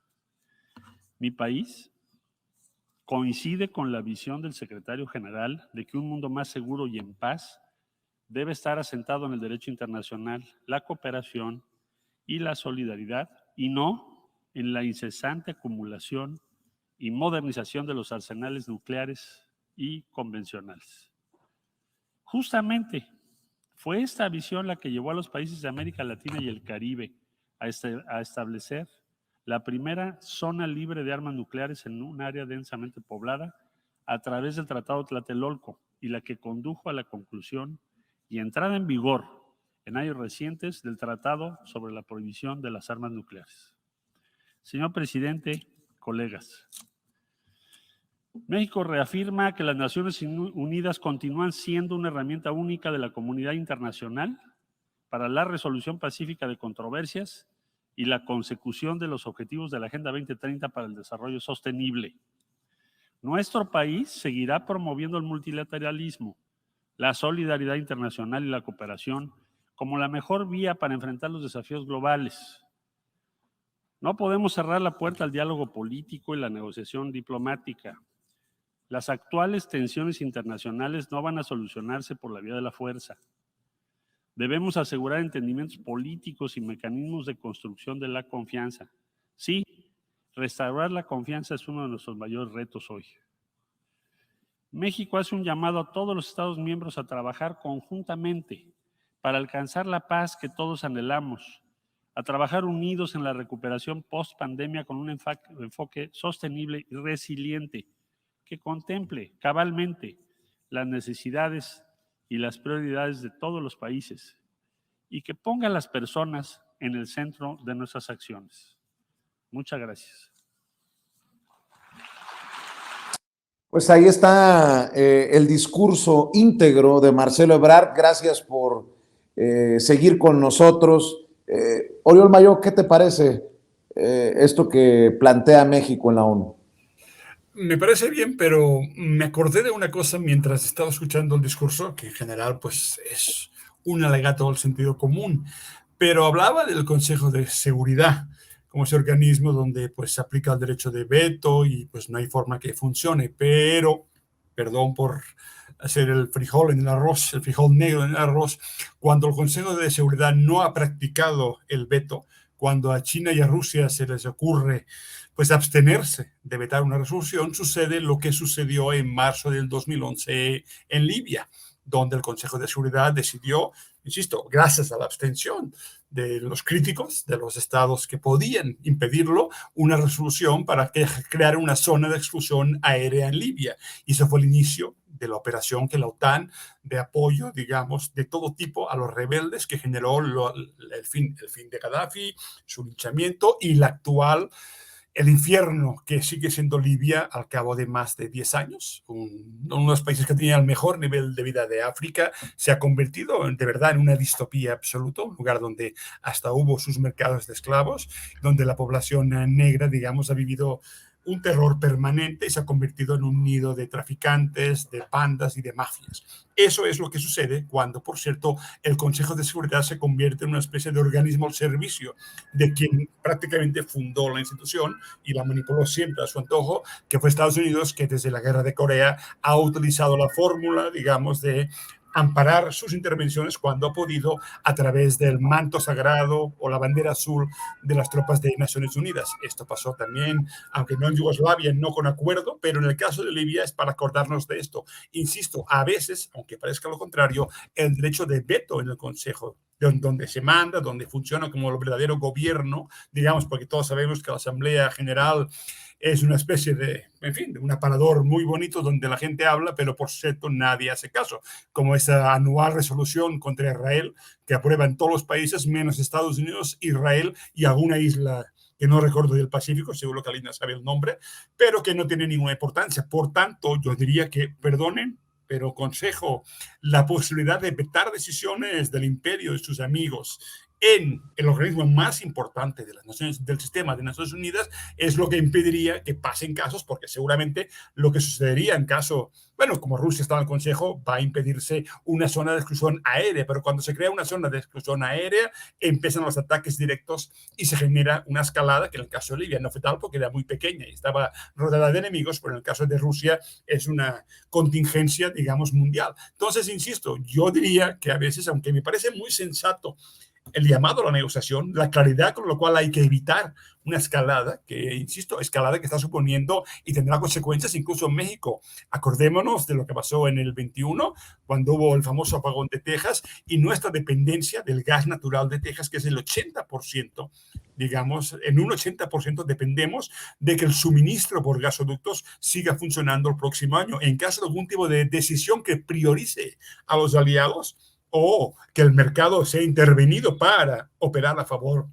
Mi país coincide con la visión del secretario general de que un mundo más seguro y en paz debe estar asentado en el derecho internacional, la cooperación y la solidaridad, y no en la incesante acumulación y modernización de los arsenales nucleares y convencionales. Justamente fue esta visión la que llevó a los países de América Latina y el Caribe a establecer la primera zona libre de armas nucleares en un área densamente poblada a través del Tratado de Tlatelolco, y la que condujo a la conclusión y entrada en vigor en años recientes del Tratado sobre la Prohibición de las Armas Nucleares. Señor presidente, colegas, México reafirma que las Naciones Unidas continúan siendo una herramienta única de la comunidad internacional para la resolución pacífica de controversias y la consecución de los objetivos de la Agenda 2030 para el desarrollo sostenible. Nuestro país seguirá promoviendo el multilateralismo, la solidaridad internacional y la cooperación como la mejor vía para enfrentar los desafíos globales. No podemos cerrar la puerta al diálogo político y la negociación diplomática. Las actuales tensiones internacionales no van a solucionarse por la vía de la fuerza. Debemos asegurar entendimientos políticos y mecanismos de construcción de la confianza. Sí, restaurar la confianza es uno de nuestros mayores retos hoy. México hace un llamado a todos los Estados miembros a trabajar conjuntamente para alcanzar la paz que todos anhelamos, a trabajar unidos en la recuperación post-pandemia con un enfoque sostenible y resiliente que contemple cabalmente las necesidades y las prioridades de todos los países y que ponga a las personas en el centro de nuestras acciones. Muchas gracias. Pues ahí está el discurso íntegro de Marcelo Ebrard. Gracias por seguir con nosotros. Oriol Mayo, ¿qué te parece esto que plantea México en la ONU? Me parece bien, pero me acordé de una cosa mientras estaba escuchando el discurso, que en general pues es un alegato al sentido común, pero hablaba del Consejo de Seguridad como ese organismo donde pues se aplica el derecho de veto y pues no hay forma que funcione, pero perdón por hacer el frijol en el arroz, el frijol negro en el arroz, cuando el Consejo de Seguridad no ha practicado el veto, cuando a China y a Rusia se les ocurre pues abstenerse de vetar una resolución, sucede lo que sucedió en marzo del 2011 en Libia, donde el Consejo de Seguridad decidió, insisto, gracias a la abstención de los críticos, de los estados que podían impedirlo, una resolución para crear una zona de exclusión aérea en Libia. Y eso fue el inicio de la operación que la OTAN, de apoyo, digamos, de todo tipo a los rebeldes, que generó el fin de Gaddafi, su linchamiento y la actual, el infierno que sigue siendo Libia al cabo de más de 10 años. Uno de los países que tenía el mejor nivel de vida de África se ha convertido de verdad en una distopía absoluta, un lugar donde hasta hubo sus mercados de esclavos, donde la población negra, digamos, ha vivido un terror permanente y se ha convertido en un nido de traficantes, de bandas y de mafias. Eso es lo que sucede cuando, por cierto, el Consejo de Seguridad se convierte en una especie de organismo al servicio de quien prácticamente fundó la institución y la manipuló siempre a su antojo, que fue Estados Unidos, que desde la guerra de Corea ha utilizado la fórmula, digamos, de amparar sus intervenciones cuando ha podido a través del manto sagrado o la bandera azul de las tropas de Naciones Unidas. Esto pasó también, aunque no en Yugoslavia, no con acuerdo, pero en el caso de Libia es para acordarnos de esto. Insisto, a veces, aunque parezca lo contrario, el derecho de veto en el Consejo, donde se manda, donde funciona como el verdadero gobierno, digamos, porque todos sabemos que la Asamblea General es una especie de, en fin, de un aparador muy bonito donde la gente habla, pero por cierto nadie hace caso, como esa anual resolución contra Israel que aprueban todos los países menos Estados Unidos, Israel y alguna isla que no recuerdo del Pacífico, seguro que Alina sabe el nombre, pero que no tiene ninguna importancia. Por tanto, yo diría que, perdonen, pero consejo, la posibilidad de vetar decisiones del imperio y sus amigos en el organismo más importante de las naciones, del sistema de Naciones Unidas, es lo que impediría que pasen casos, porque seguramente lo que sucedería en caso, bueno, como Rusia está en el Consejo, va a impedirse una zona de exclusión aérea, pero cuando se crea una zona de exclusión aérea, empiezan los ataques directos y se genera una escalada, que en el caso de Libia no fue tal porque era muy pequeña y estaba rodeada de enemigos, pero en el caso de Rusia es una contingencia, digamos, mundial. Entonces, insisto, yo diría que a veces, aunque me parece muy sensato el llamado a la negociación, la claridad con la cual hay que evitar una escalada, que, insisto, escalada que está suponiendo y tendrá consecuencias incluso en México. Acordémonos de lo que pasó en el 21, cuando hubo el famoso apagón de Texas y nuestra dependencia del gas natural de Texas, que es el 80%, digamos, en un 80% dependemos de que el suministro por gasoductos siga funcionando el próximo año. En caso de algún tipo de decisión que priorice a los aliados, o que el mercado sea intervenido para operar a favor,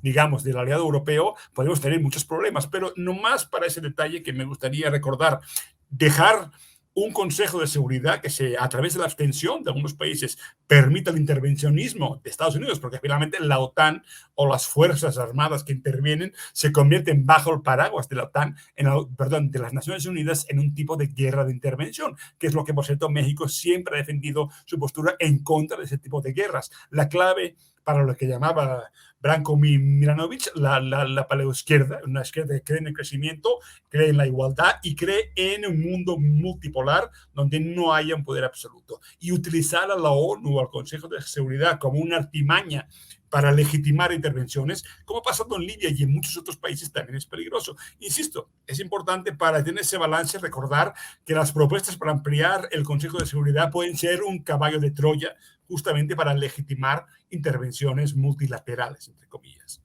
digamos, del aliado europeo, podemos tener muchos problemas, pero no más para ese detalle que me gustaría recordar, dejar un Consejo de Seguridad que a través de la abstención de algunos países permita el intervencionismo de Estados Unidos, porque finalmente la OTAN o las fuerzas armadas que intervienen se convierten bajo el paraguas de la OTAN, de las Naciones Unidas, en un tipo de guerra de intervención, que es lo que, por cierto, México siempre ha defendido su postura en contra de ese tipo de guerras. La clave para lo que llamaba Branko Milanovic, la paleoizquierda, una izquierda que cree en el crecimiento, cree en la igualdad y cree en un mundo multipolar donde no haya un poder absoluto. Y utilizar a la ONU o al Consejo de Seguridad como una artimaña para legitimar intervenciones, como ha pasado en Libia y en muchos otros países, también es peligroso. Insisto, es importante para tener ese balance recordar que las propuestas para ampliar el Consejo de Seguridad pueden ser un caballo de Troya justamente para legitimar intervenciones multilaterales, entre comillas.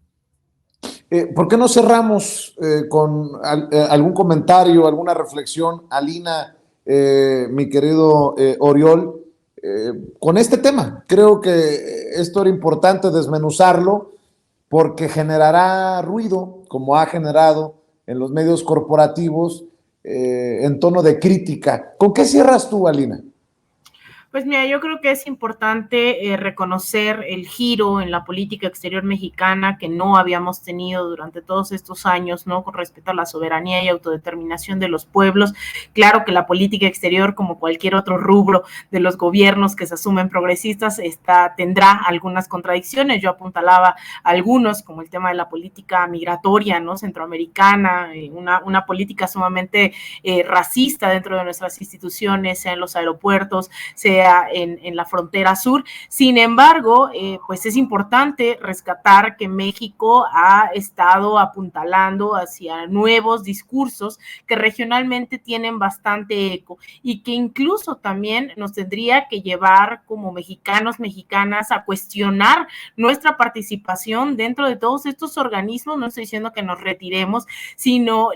¿Por qué no cerramos con algún comentario, alguna reflexión, Alina, mi querido Oriol, con este tema? Creo que esto era importante desmenuzarlo porque generará ruido, como ha generado en los medios corporativos, en tono de crítica. ¿Con qué cierras tú, Alina? Pues mira, yo creo que es importante reconocer el giro en la política exterior mexicana que no habíamos tenido durante todos estos años, ¿no? Con respecto a la soberanía y autodeterminación de los pueblos. Claro que la política exterior, como cualquier otro rubro de los gobiernos que se asumen progresistas, tendrá algunas contradicciones. Yo apuntalaba algunos, como el tema de la política migratoria, ¿no? Centroamericana, una política sumamente racista dentro de nuestras instituciones, sea en los aeropuertos, sea en la frontera sur. Sin embargo, pues es importante rescatar que México ha estado apuntalando hacia nuevos discursos que regionalmente tienen bastante eco y que incluso también nos tendría que llevar como mexicanos, mexicanas a cuestionar nuestra participación dentro de todos estos organismos. No estoy diciendo que nos retiremos, sino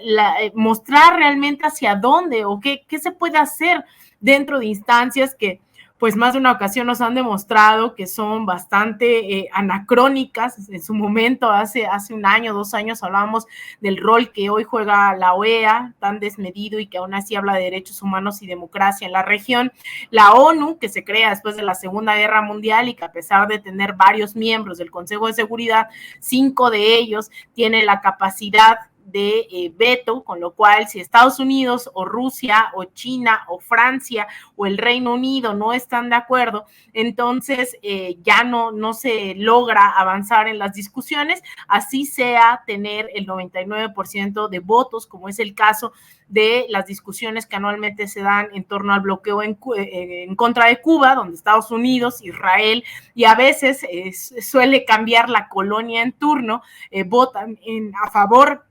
mostrar realmente hacia dónde o qué se puede hacer dentro de instancias que pues más de una ocasión nos han demostrado que son bastante anacrónicas. En su momento, hace un año, 2 años, hablábamos del rol que hoy juega la OEA, tan desmedido y que aún así habla de derechos humanos y democracia en la región. La ONU, que se crea después de la Segunda Guerra Mundial y que a pesar de tener varios miembros del Consejo de Seguridad, 5 de ellos tienen la capacidad de veto, con lo cual si Estados Unidos o Rusia o China o Francia o el Reino Unido no están de acuerdo, entonces ya no se logra avanzar en las discusiones, así sea tener el 99% de votos, como es el caso de las discusiones que anualmente se dan en torno al bloqueo en contra de Cuba, donde Estados Unidos, Israel y a veces suele cambiar la colonia en turno, votan a favor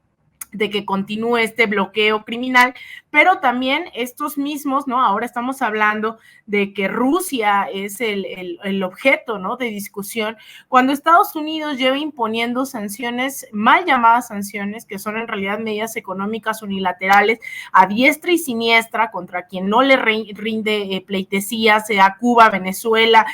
de que continúe este bloqueo criminal, pero también estos mismos, ¿no? Ahora estamos hablando de que Rusia es el objeto, ¿no? De discusión, cuando Estados Unidos lleva imponiendo sanciones, mal llamadas sanciones, que son en realidad medidas económicas unilaterales, a diestra y siniestra, contra quien no le rinde pleitesía, sea Cuba, Venezuela,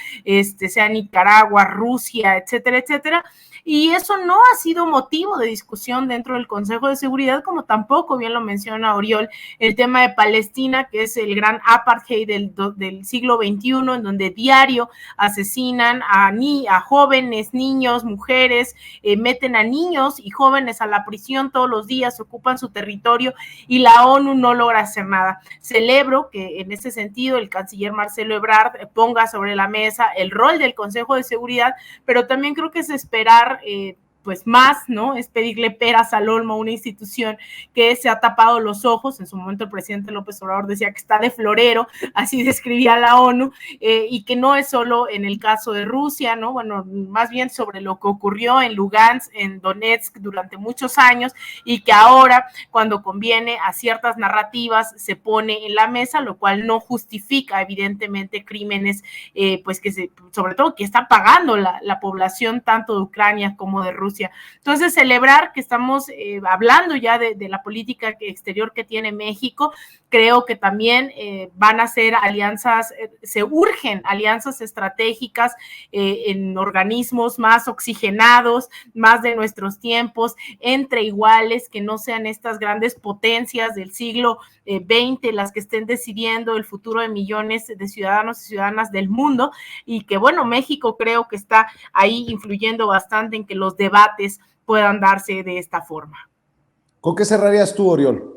sea Nicaragua, Rusia, etcétera, etcétera. Y eso no ha sido motivo de discusión dentro del Consejo de Seguridad, como tampoco, bien lo menciona Oriol, el tema de Palestina, que es el gran apartheid del siglo XXI, en donde diario asesinan a jóvenes, niños, mujeres, meten a niños y jóvenes a la prisión todos los días, ocupan su territorio y la ONU no logra hacer nada. Celebro que en ese sentido el canciller Marcelo Ebrard ponga sobre la mesa el rol del Consejo de Seguridad, pero también creo que es esperar pues más, ¿no? Es pedirle peras al olmo a una institución que se ha tapado los ojos. En su momento el presidente López Obrador decía que está de florero, así describía la ONU, y que no es solo en el caso de Rusia, ¿no? Bueno, más bien sobre lo que ocurrió en Lugansk, en Donetsk durante muchos años, y que ahora, cuando conviene a ciertas narrativas, se pone en la mesa, lo cual no justifica evidentemente crímenes, pues que sobre todo que está pagando la población tanto de Ucrania como de Rusia. Entonces, celebrar que estamos hablando ya de la política exterior que tiene México. Creo que también van a ser alianzas, se urgen alianzas estratégicas en organismos más oxigenados, más de nuestros tiempos, entre iguales, que no sean estas grandes potencias del siglo XX las que estén decidiendo el futuro de millones de ciudadanos y ciudadanas del mundo, y que, bueno, México creo que está ahí influyendo bastante en que los debates puedan darse de esta forma. ¿Con qué cerrarías tú, Oriol?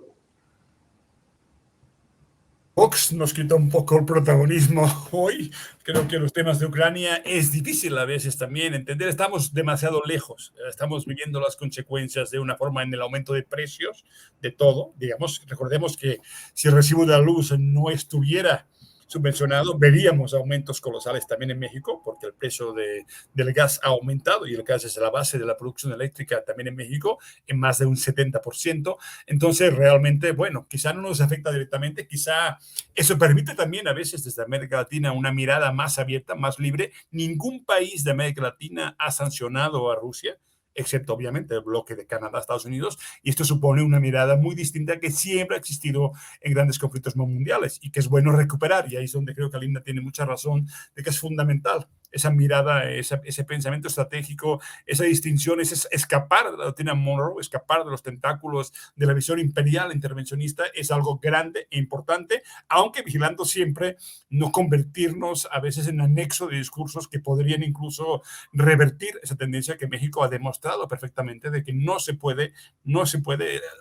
Vox nos quita un poco el protagonismo hoy. Creo que los temas de Ucrania es difícil a veces también entender. Estamos demasiado lejos. Estamos viviendo las consecuencias de una forma en el aumento de precios de todo. Digamos, recordemos que si el recibo de la luz no estuviera subvencionado, veríamos aumentos colosales también en México, porque el precio del gas ha aumentado y el gas es la base de la producción eléctrica también en México en más de un 70%. Entonces, realmente, bueno, quizá no nos afecta directamente, quizá eso permite también a veces desde América Latina una mirada más abierta, más libre. Ningún país de América Latina ha sancionado a Rusia, excepto obviamente el bloque de Canadá, Estados Unidos, y esto supone una mirada muy distinta que siempre ha existido en grandes conflictos mundiales y que es bueno recuperar, y ahí es donde creo que Linda tiene mucha razón de que es fundamental esa mirada, ese pensamiento estratégico, esa distinción, ese escapar de la doctrina Monroe, escapar de los tentáculos de la visión imperial intervencionista, es algo grande e importante, aunque vigilando siempre no convertirnos a veces en anexo de discursos que podrían incluso revertir esa tendencia que México ha demostrado perfectamente de que no se puede,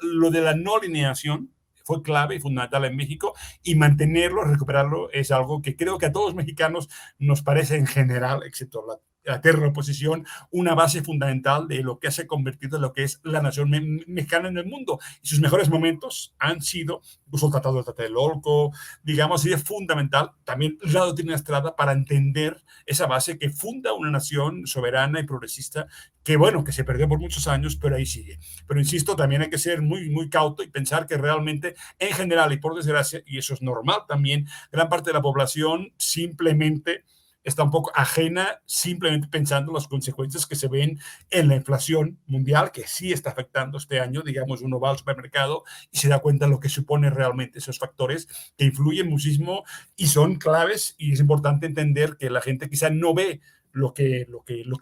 lo de la no alineación fue clave y fundamental en México, y mantenerlo, recuperarlo, es algo que creo que a todos los mexicanos nos parece en general, excepto la tierra oposición, una base fundamental de lo que se ha convertido en lo que es la nación mexicana en el mundo. Y sus mejores momentos han sido incluso el Tratado de Tlatelolco, digamos, y es fundamental también la doctrina Estrada para entender esa base que funda una nación soberana y progresista que, bueno, que se perdió por muchos años, pero ahí sigue. Pero insisto, también hay que ser muy, muy cauto y pensar que realmente, en general y por desgracia, y eso es normal también, gran parte de la población simplemente está un poco ajena, simplemente pensando en las consecuencias que se ven en la inflación mundial, que sí está afectando este año. Digamos, uno va al supermercado y se da cuenta de lo que supone realmente esos factores que influyen muchísimo y son claves, y es importante entender que la gente quizá no ve lo que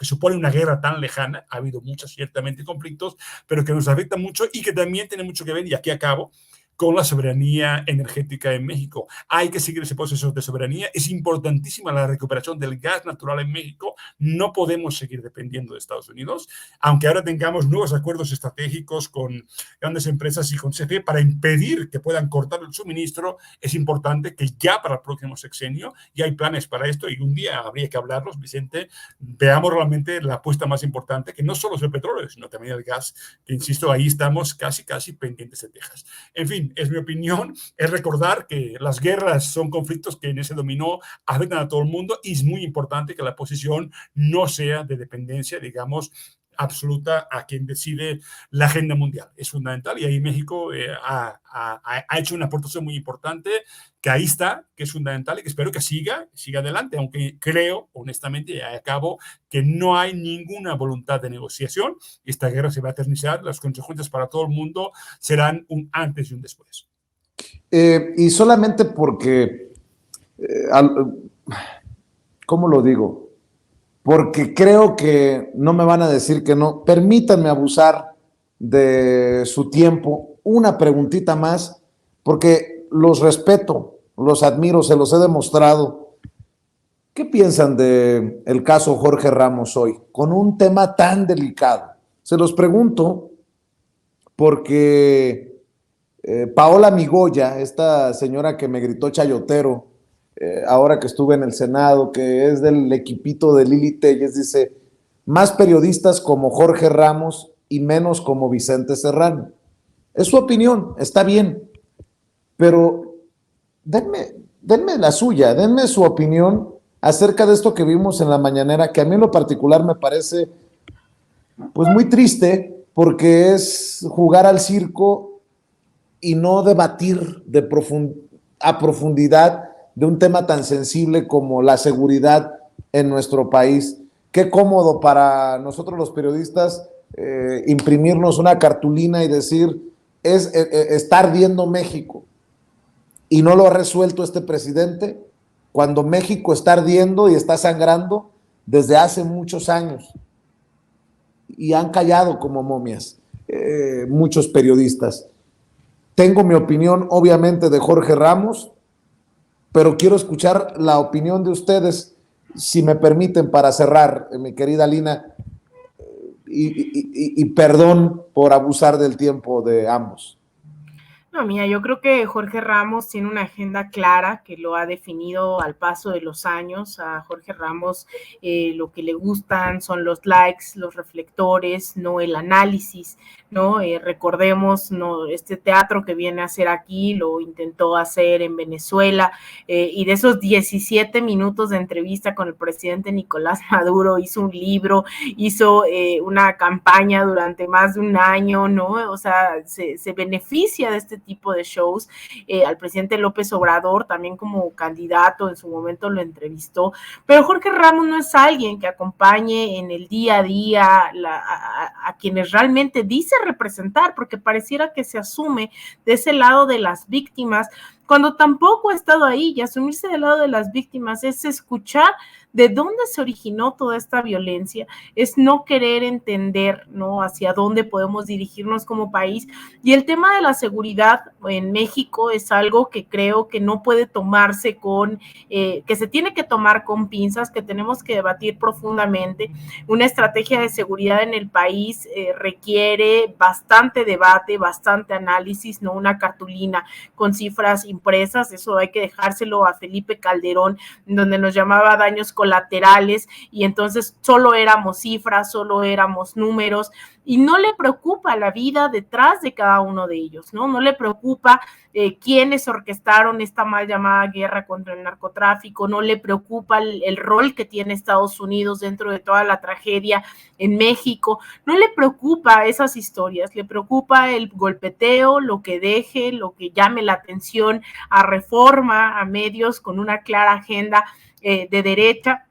supone una guerra tan lejana. Ha habido muchos, ciertamente, conflictos, pero que nos afecta mucho y que también tiene mucho que ver, y aquí acabo, con la soberanía energética en México. Hay que seguir ese proceso de soberanía. Es importantísima la recuperación del gas natural en México. No podemos seguir dependiendo de Estados Unidos, aunque ahora tengamos nuevos acuerdos estratégicos con grandes empresas y con CFE para impedir que puedan cortar el suministro. Es importante que ya para el próximo sexenio ya hay planes para esto, y un día habría que hablarlos, Vicente. Veamos realmente la apuesta más importante, que no solo es el petróleo, sino también el gas, que insisto, ahí estamos casi pendientes de Texas. En fin, es mi opinión, es recordar que las guerras son conflictos que en ese dominó afectan a todo el mundo, y es muy importante que la posición no sea de dependencia, digamos, absoluta a quien decide la agenda mundial. Es fundamental, y ahí México ha hecho una aportación muy importante, que ahí está, que es fundamental, y que espero que siga adelante, aunque creo, honestamente, a cabo, que no hay ninguna voluntad de negociación. Esta guerra se va a eternizar, las consecuencias para todo el mundo serán un antes y un después. Y solamente porque, ¿cómo lo digo? Porque creo que no me van a decir que no. Permítanme abusar de su tiempo. Una preguntita más, porque los respeto, los admiro, se los he demostrado. ¿Qué piensan del caso Jorge Ramos hoy, con un tema tan delicado? Se los pregunto porque Paola Migoya, esta señora que me gritó chayotero, ahora que estuve en el Senado, que es del equipito de Lili Telles, dice: más periodistas como Jorge Ramos y menos como Vicente Serrano. Es su opinión, está bien, pero denme la suya, denme su opinión acerca de esto que vimos en la mañanera, que a mí en lo particular me parece pues muy triste, porque es jugar al circo y no debatir a profundidad de un tema tan sensible como la seguridad en nuestro país. Qué cómodo para nosotros los periodistas imprimirnos una cartulina y decir: está ardiendo México, y no lo ha resuelto este presidente, cuando México está ardiendo y está sangrando desde hace muchos años, y han callado como momias muchos periodistas. Tengo mi opinión, obviamente, de Jorge Ramos, pero quiero escuchar la opinión de ustedes, si me permiten, para cerrar, mi querida Lina, y perdón por abusar del tiempo de ambos. No, mira, yo creo que Jorge Ramos tiene una agenda clara que lo ha definido al paso de los años. A Jorge Ramos lo que le gustan son los likes, los reflectores, no el análisis, ¿no? Recordemos, ¿no?, este teatro que viene a hacer aquí, lo intentó hacer en Venezuela, y de esos 17 minutos de entrevista con el presidente Nicolás Maduro, hizo un libro, hizo una campaña durante más de un año, ¿no? O sea, se beneficia de este tipo de shows. Al presidente López Obrador también como candidato en su momento lo entrevistó, pero Jorge Ramos no es alguien que acompañe en el día a día a quienes realmente dice representar, porque pareciera que se asume de ese lado de las víctimas, cuando tampoco ha estado ahí, y asumirse del lado de las víctimas es escuchar de dónde se originó toda esta violencia, es no querer entender, ¿no?, hacia dónde podemos dirigirnos como país. Y el tema de la seguridad en México es algo que creo que no puede tomarse que se tiene que tomar con pinzas, que tenemos que debatir profundamente. Una estrategia de seguridad en el país requiere bastante debate, bastante análisis, no una cartulina con cifras impresas. Eso hay que dejárselo a Felipe Calderón, donde nos llamaba daños colaterales, y entonces solo éramos cifras, solo éramos números, y no le preocupa la vida detrás de cada uno de ellos, ¿no? No le preocupa quiénes orquestaron esta mal llamada guerra contra el narcotráfico, no le preocupa el rol que tiene Estados Unidos dentro de toda la tragedia en México, no le preocupa esas historias, le preocupa el golpeteo, lo que deje, lo que llame la atención a Reforma, a medios con una clara agenda de derecha.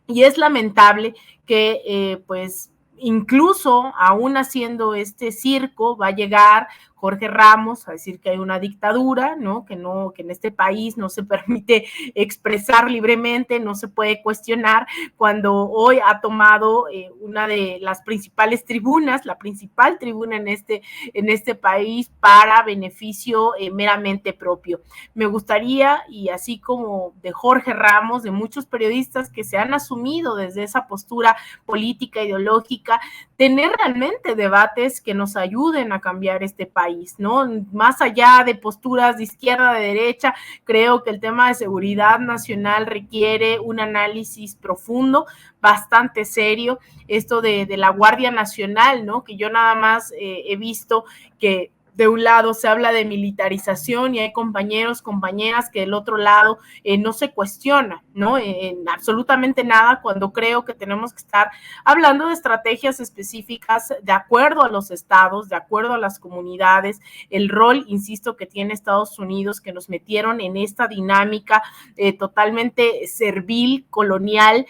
Y es lamentable que pues incluso aún haciendo este circo va a llegar Jorge Ramos a decir que hay una dictadura, ¿no? Que en este país no se permite expresar libremente, no se puede cuestionar, cuando hoy ha tomado una de las principales tribunas, la principal tribuna en este país para beneficio meramente propio. Me gustaría, y así como de Jorge Ramos, de muchos periodistas que se han asumido desde esa postura política, ideológica, tener realmente debates que nos ayuden a cambiar este país, ¿no? Más allá de posturas de izquierda, de derecha, creo que el tema de seguridad nacional requiere un análisis profundo, bastante serio. Esto de la Guardia Nacional, ¿no? Que yo nada más he visto que de un lado se habla de militarización y hay compañeros, compañeras que del otro lado no se cuestiona, ¿no? En absolutamente nada, cuando creo que tenemos que estar hablando de estrategias específicas de acuerdo a los estados, de acuerdo a las comunidades, el rol, insisto, que tiene Estados Unidos, que nos metieron en esta dinámica totalmente servil, colonial,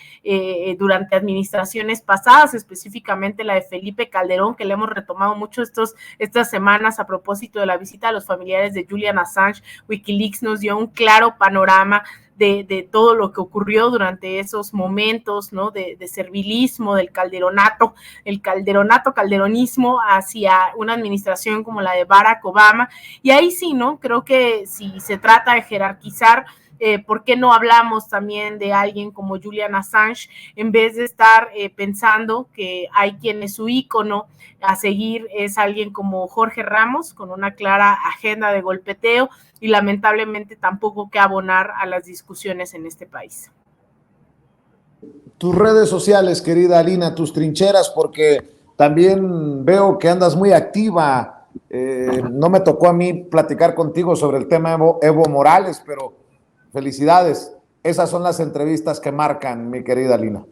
durante administraciones pasadas, específicamente la de Felipe Calderón, que le hemos retomado mucho estas semanas a propósito de la visita a los familiares de Julian Assange. Wikileaks nos dio un claro panorama de todo lo que ocurrió durante esos momentos, ¿no? De servilismo, del calderonismo hacia una administración como la de Barack Obama. Y ahí sí, ¿no? Creo que si se trata de jerarquizar, ¿por qué no hablamos también de alguien como Julian Assange, en vez de estar pensando que hay quien es su ícono a seguir es alguien como Jorge Ramos, con una clara agenda de golpeteo y lamentablemente tampoco que abonar a las discusiones en este país? Tus redes sociales, querida Alina, tus trincheras, porque también veo que andas muy activa. No me tocó a mí platicar contigo sobre el tema Evo Morales, pero felicidades. Esas son las entrevistas que marcan, mi querida Alina.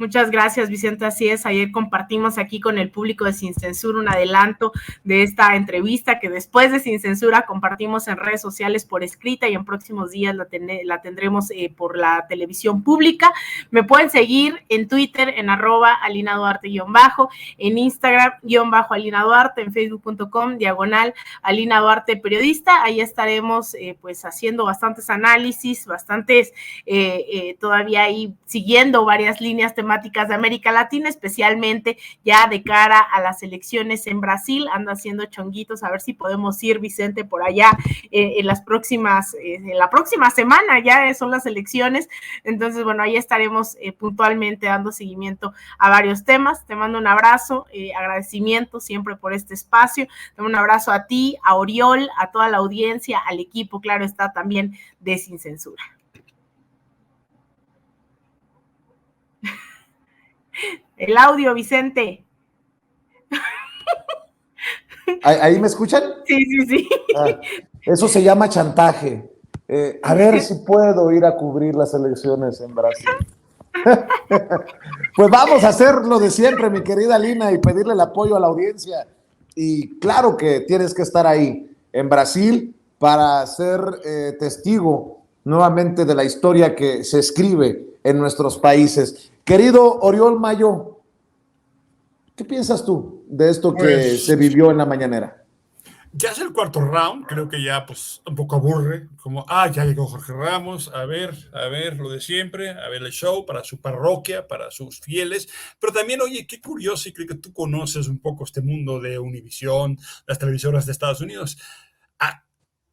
Muchas gracias, Vicente. Así es, ayer compartimos aquí con el público de Sin Censura un adelanto de esta entrevista que después de Sin Censura compartimos en redes sociales por escrita y en próximos días la tendremos por la televisión pública. Me pueden seguir en Twitter en @AlinaDuarte_, en Instagram _Alina Duarte, en Facebook.com/Alina Duarte Periodista. Ahí estaremos pues haciendo bastantes análisis, bastantes todavía ahí siguiendo varias líneas temáticas de América Latina, especialmente ya de cara a las elecciones en Brasil. Anda haciendo chonguitos, a ver si podemos ir, Vicente, por allá en la próxima semana, ya son las elecciones. Entonces, bueno, ahí estaremos puntualmente dando seguimiento a varios temas. Te mando un abrazo, agradecimiento siempre por este espacio. Te mando un abrazo a ti, a Oriol, a toda la audiencia, al equipo, claro está, también de Sin Censura. El audio, Vicente. ¿Ahí me escuchan? Sí. Eso se llama chantaje. A ver si puedo ir a cubrir las elecciones en Brasil. Pues vamos a hacer lo de siempre, mi querida Alina, y pedirle el apoyo a la audiencia. Y claro que tienes que estar ahí, en Brasil, para ser testigo nuevamente de la historia que se escribe en nuestros países. Querido Oriol Mayo, ¿qué piensas tú de esto que se vivió en la mañanera? Ya es el cuarto round, creo que ya pues un poco aburre, como, ya llegó Jorge Ramos, a ver, lo de siempre, a ver el show para su parroquia, para sus fieles, pero también, oye, qué curioso, y creo que tú conoces un poco este mundo de Univisión, las televisoras de Estados Unidos.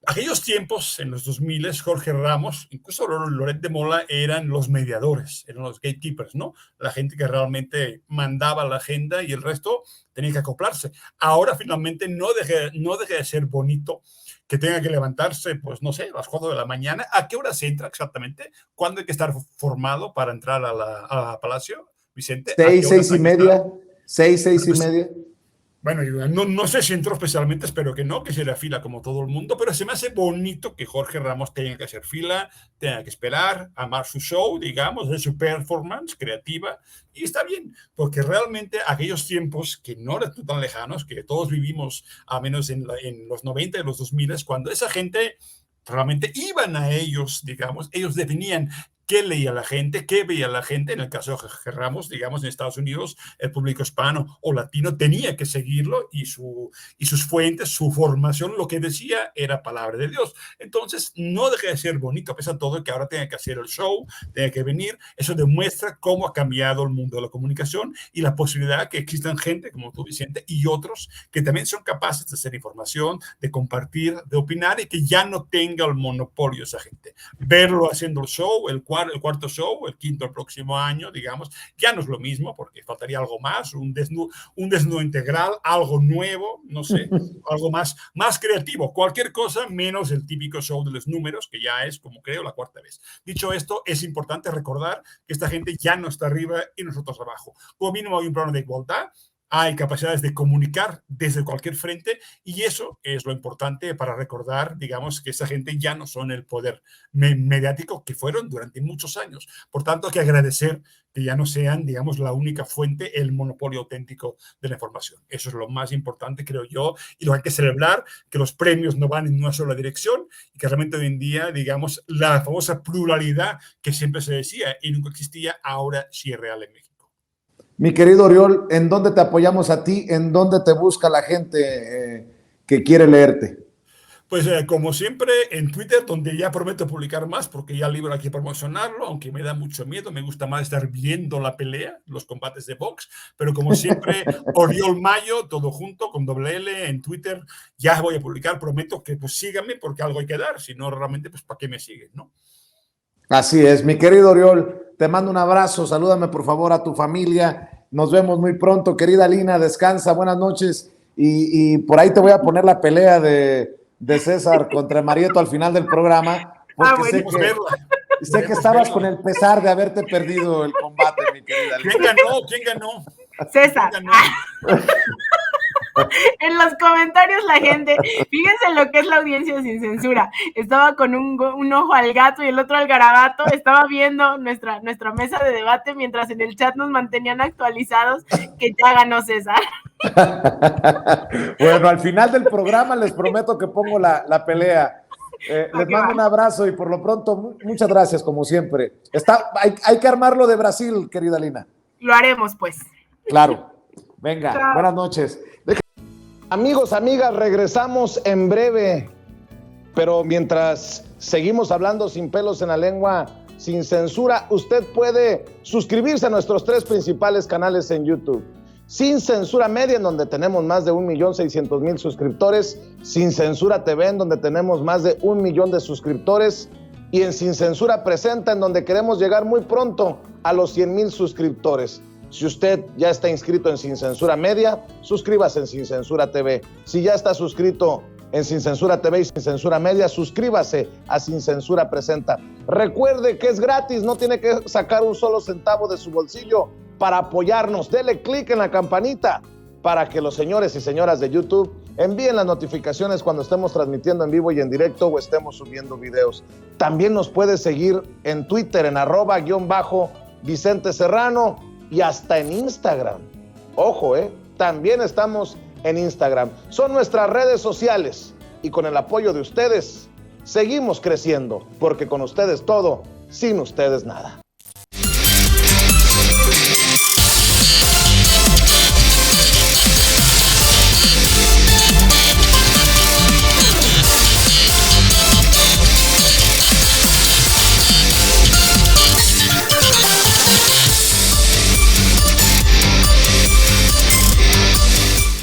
Aquellos tiempos, en los 2000, Jorge Ramos, incluso Loret de Mola, eran los mediadores, eran los gatekeepers, ¿no? La gente que realmente mandaba la agenda y el resto tenía que acoplarse. Ahora, finalmente, no deja de ser bonito que tenga que levantarse, pues, no sé, a las 4 de la mañana. ¿A qué hora se entra exactamente? ¿Cuándo hay que estar formado para entrar a Palacio, Vicente? 6 y media. 6 y media. Bueno, no sé si entró especialmente, espero que no, que será fila como todo el mundo, pero se me hace bonito que Jorge Ramos tenga que hacer fila, tenga que esperar, amar su show, digamos, de su performance creativa, y está bien, porque realmente aquellos tiempos que no eran tan lejanos, que todos vivimos, a menos en los 90 y los 2000, cuando esa gente realmente iban a ellos, digamos, ellos definían qué leía la gente, qué veía la gente. En el caso de Jorge Ramos, digamos, en Estados Unidos, el público hispano o latino tenía que seguirlo y sus fuentes, su formación, lo que decía era palabra de Dios. Entonces, no deja de ser bonito, a pesar de todo, que ahora tenga que hacer el show, tenga que venir. Eso demuestra cómo ha cambiado el mundo de la comunicación y la posibilidad que existan gente como tú, Vicente, y otros que también son capaces de hacer información, de compartir, de opinar, y que ya no tenga el monopolio esa gente. Verlo haciendo el show, el cuarto show, el quinto el próximo año, digamos, ya no es lo mismo, porque faltaría algo más, un desnudo integral, algo nuevo, no sé, algo más creativo, cualquier cosa menos el típico show de los números, que ya es, como creo, la cuarta vez. Dicho esto, es importante recordar que esta gente ya no está arriba y nosotros abajo. Como mínimo hay un plano de igualdad, hay capacidades de comunicar desde cualquier frente, y eso es lo importante para recordar, digamos, que esa gente ya no son el poder mediático que fueron durante muchos años. Por tanto, hay que agradecer que ya no sean, digamos, la única fuente, el monopolio auténtico de la información. Eso es lo más importante, creo yo, y lo hay que celebrar, que los premios no van en una sola dirección y que realmente hoy en día, digamos, la famosa pluralidad que siempre se decía y nunca existía, ahora sí es real en México. Mi querido Oriol, ¿en dónde te apoyamos a ti? ¿En dónde te busca la gente que quiere leerte? Pues como siempre en Twitter, donde ya prometo publicar más, porque ya el libro hay que promocionarlo, aunque me da mucho miedo, me gusta más estar viendo la pelea, los combates de box, pero como siempre, Oriol Mayo, todo junto, con doble L, en Twitter, ya voy a publicar, prometo que pues síganme, porque algo hay que dar, si no realmente, pues ¿para qué me siguen, no? Así es, mi querido Oriol, te mando un abrazo, salúdame por favor a tu familia, nos vemos muy pronto, querida Lina, descansa, buenas noches, y por ahí te voy a poner la pelea de César contra Marieto al final del programa, porque sé que estabas con el pesar de haberte perdido el combate, mi querida Lina. ¿Quién ganó? César. ¿Quién ganó? En los comentarios la gente, fíjense lo que es la audiencia sin censura, estaba con un ojo al gato y el otro al garabato, estaba viendo nuestra mesa de debate mientras en el chat nos mantenían actualizados que ya ganó César. Bueno, al final del programa les prometo que pongo la pelea. Les mando un abrazo y por lo pronto muchas gracias como siempre. Hay que armarlo de Brasil, querida Lina. Lo haremos pues. Claro. Venga, chao. Buenas noches. Amigos, amigas, regresamos en breve, pero mientras seguimos hablando sin pelos en la lengua, sin censura, usted puede suscribirse a nuestros 3 principales canales en YouTube. Sin Censura Media, en donde tenemos más de 1,600,000 suscriptores, Sin Censura TV, en donde tenemos más de 1 millón de suscriptores, y en Sin Censura Presenta, en donde queremos llegar muy pronto a los 100,000 suscriptores. Si usted ya está inscrito en Sin Censura Media, suscríbase en Sin Censura TV. Si ya está suscrito en Sin Censura TV y Sin Censura Media, suscríbase a Sin Censura Presenta. Recuerde que es gratis, no tiene que sacar un solo centavo de su bolsillo para apoyarnos. Dele clic en la campanita para que los señores y señoras de YouTube envíen las notificaciones cuando estemos transmitiendo en vivo y en directo o estemos subiendo videos. También nos puede seguir en Twitter en @_Vicente Serrano y hasta en Instagram. Ojo, también estamos en Instagram. Son nuestras redes sociales y con el apoyo de ustedes seguimos creciendo, porque con ustedes todo, sin ustedes nada.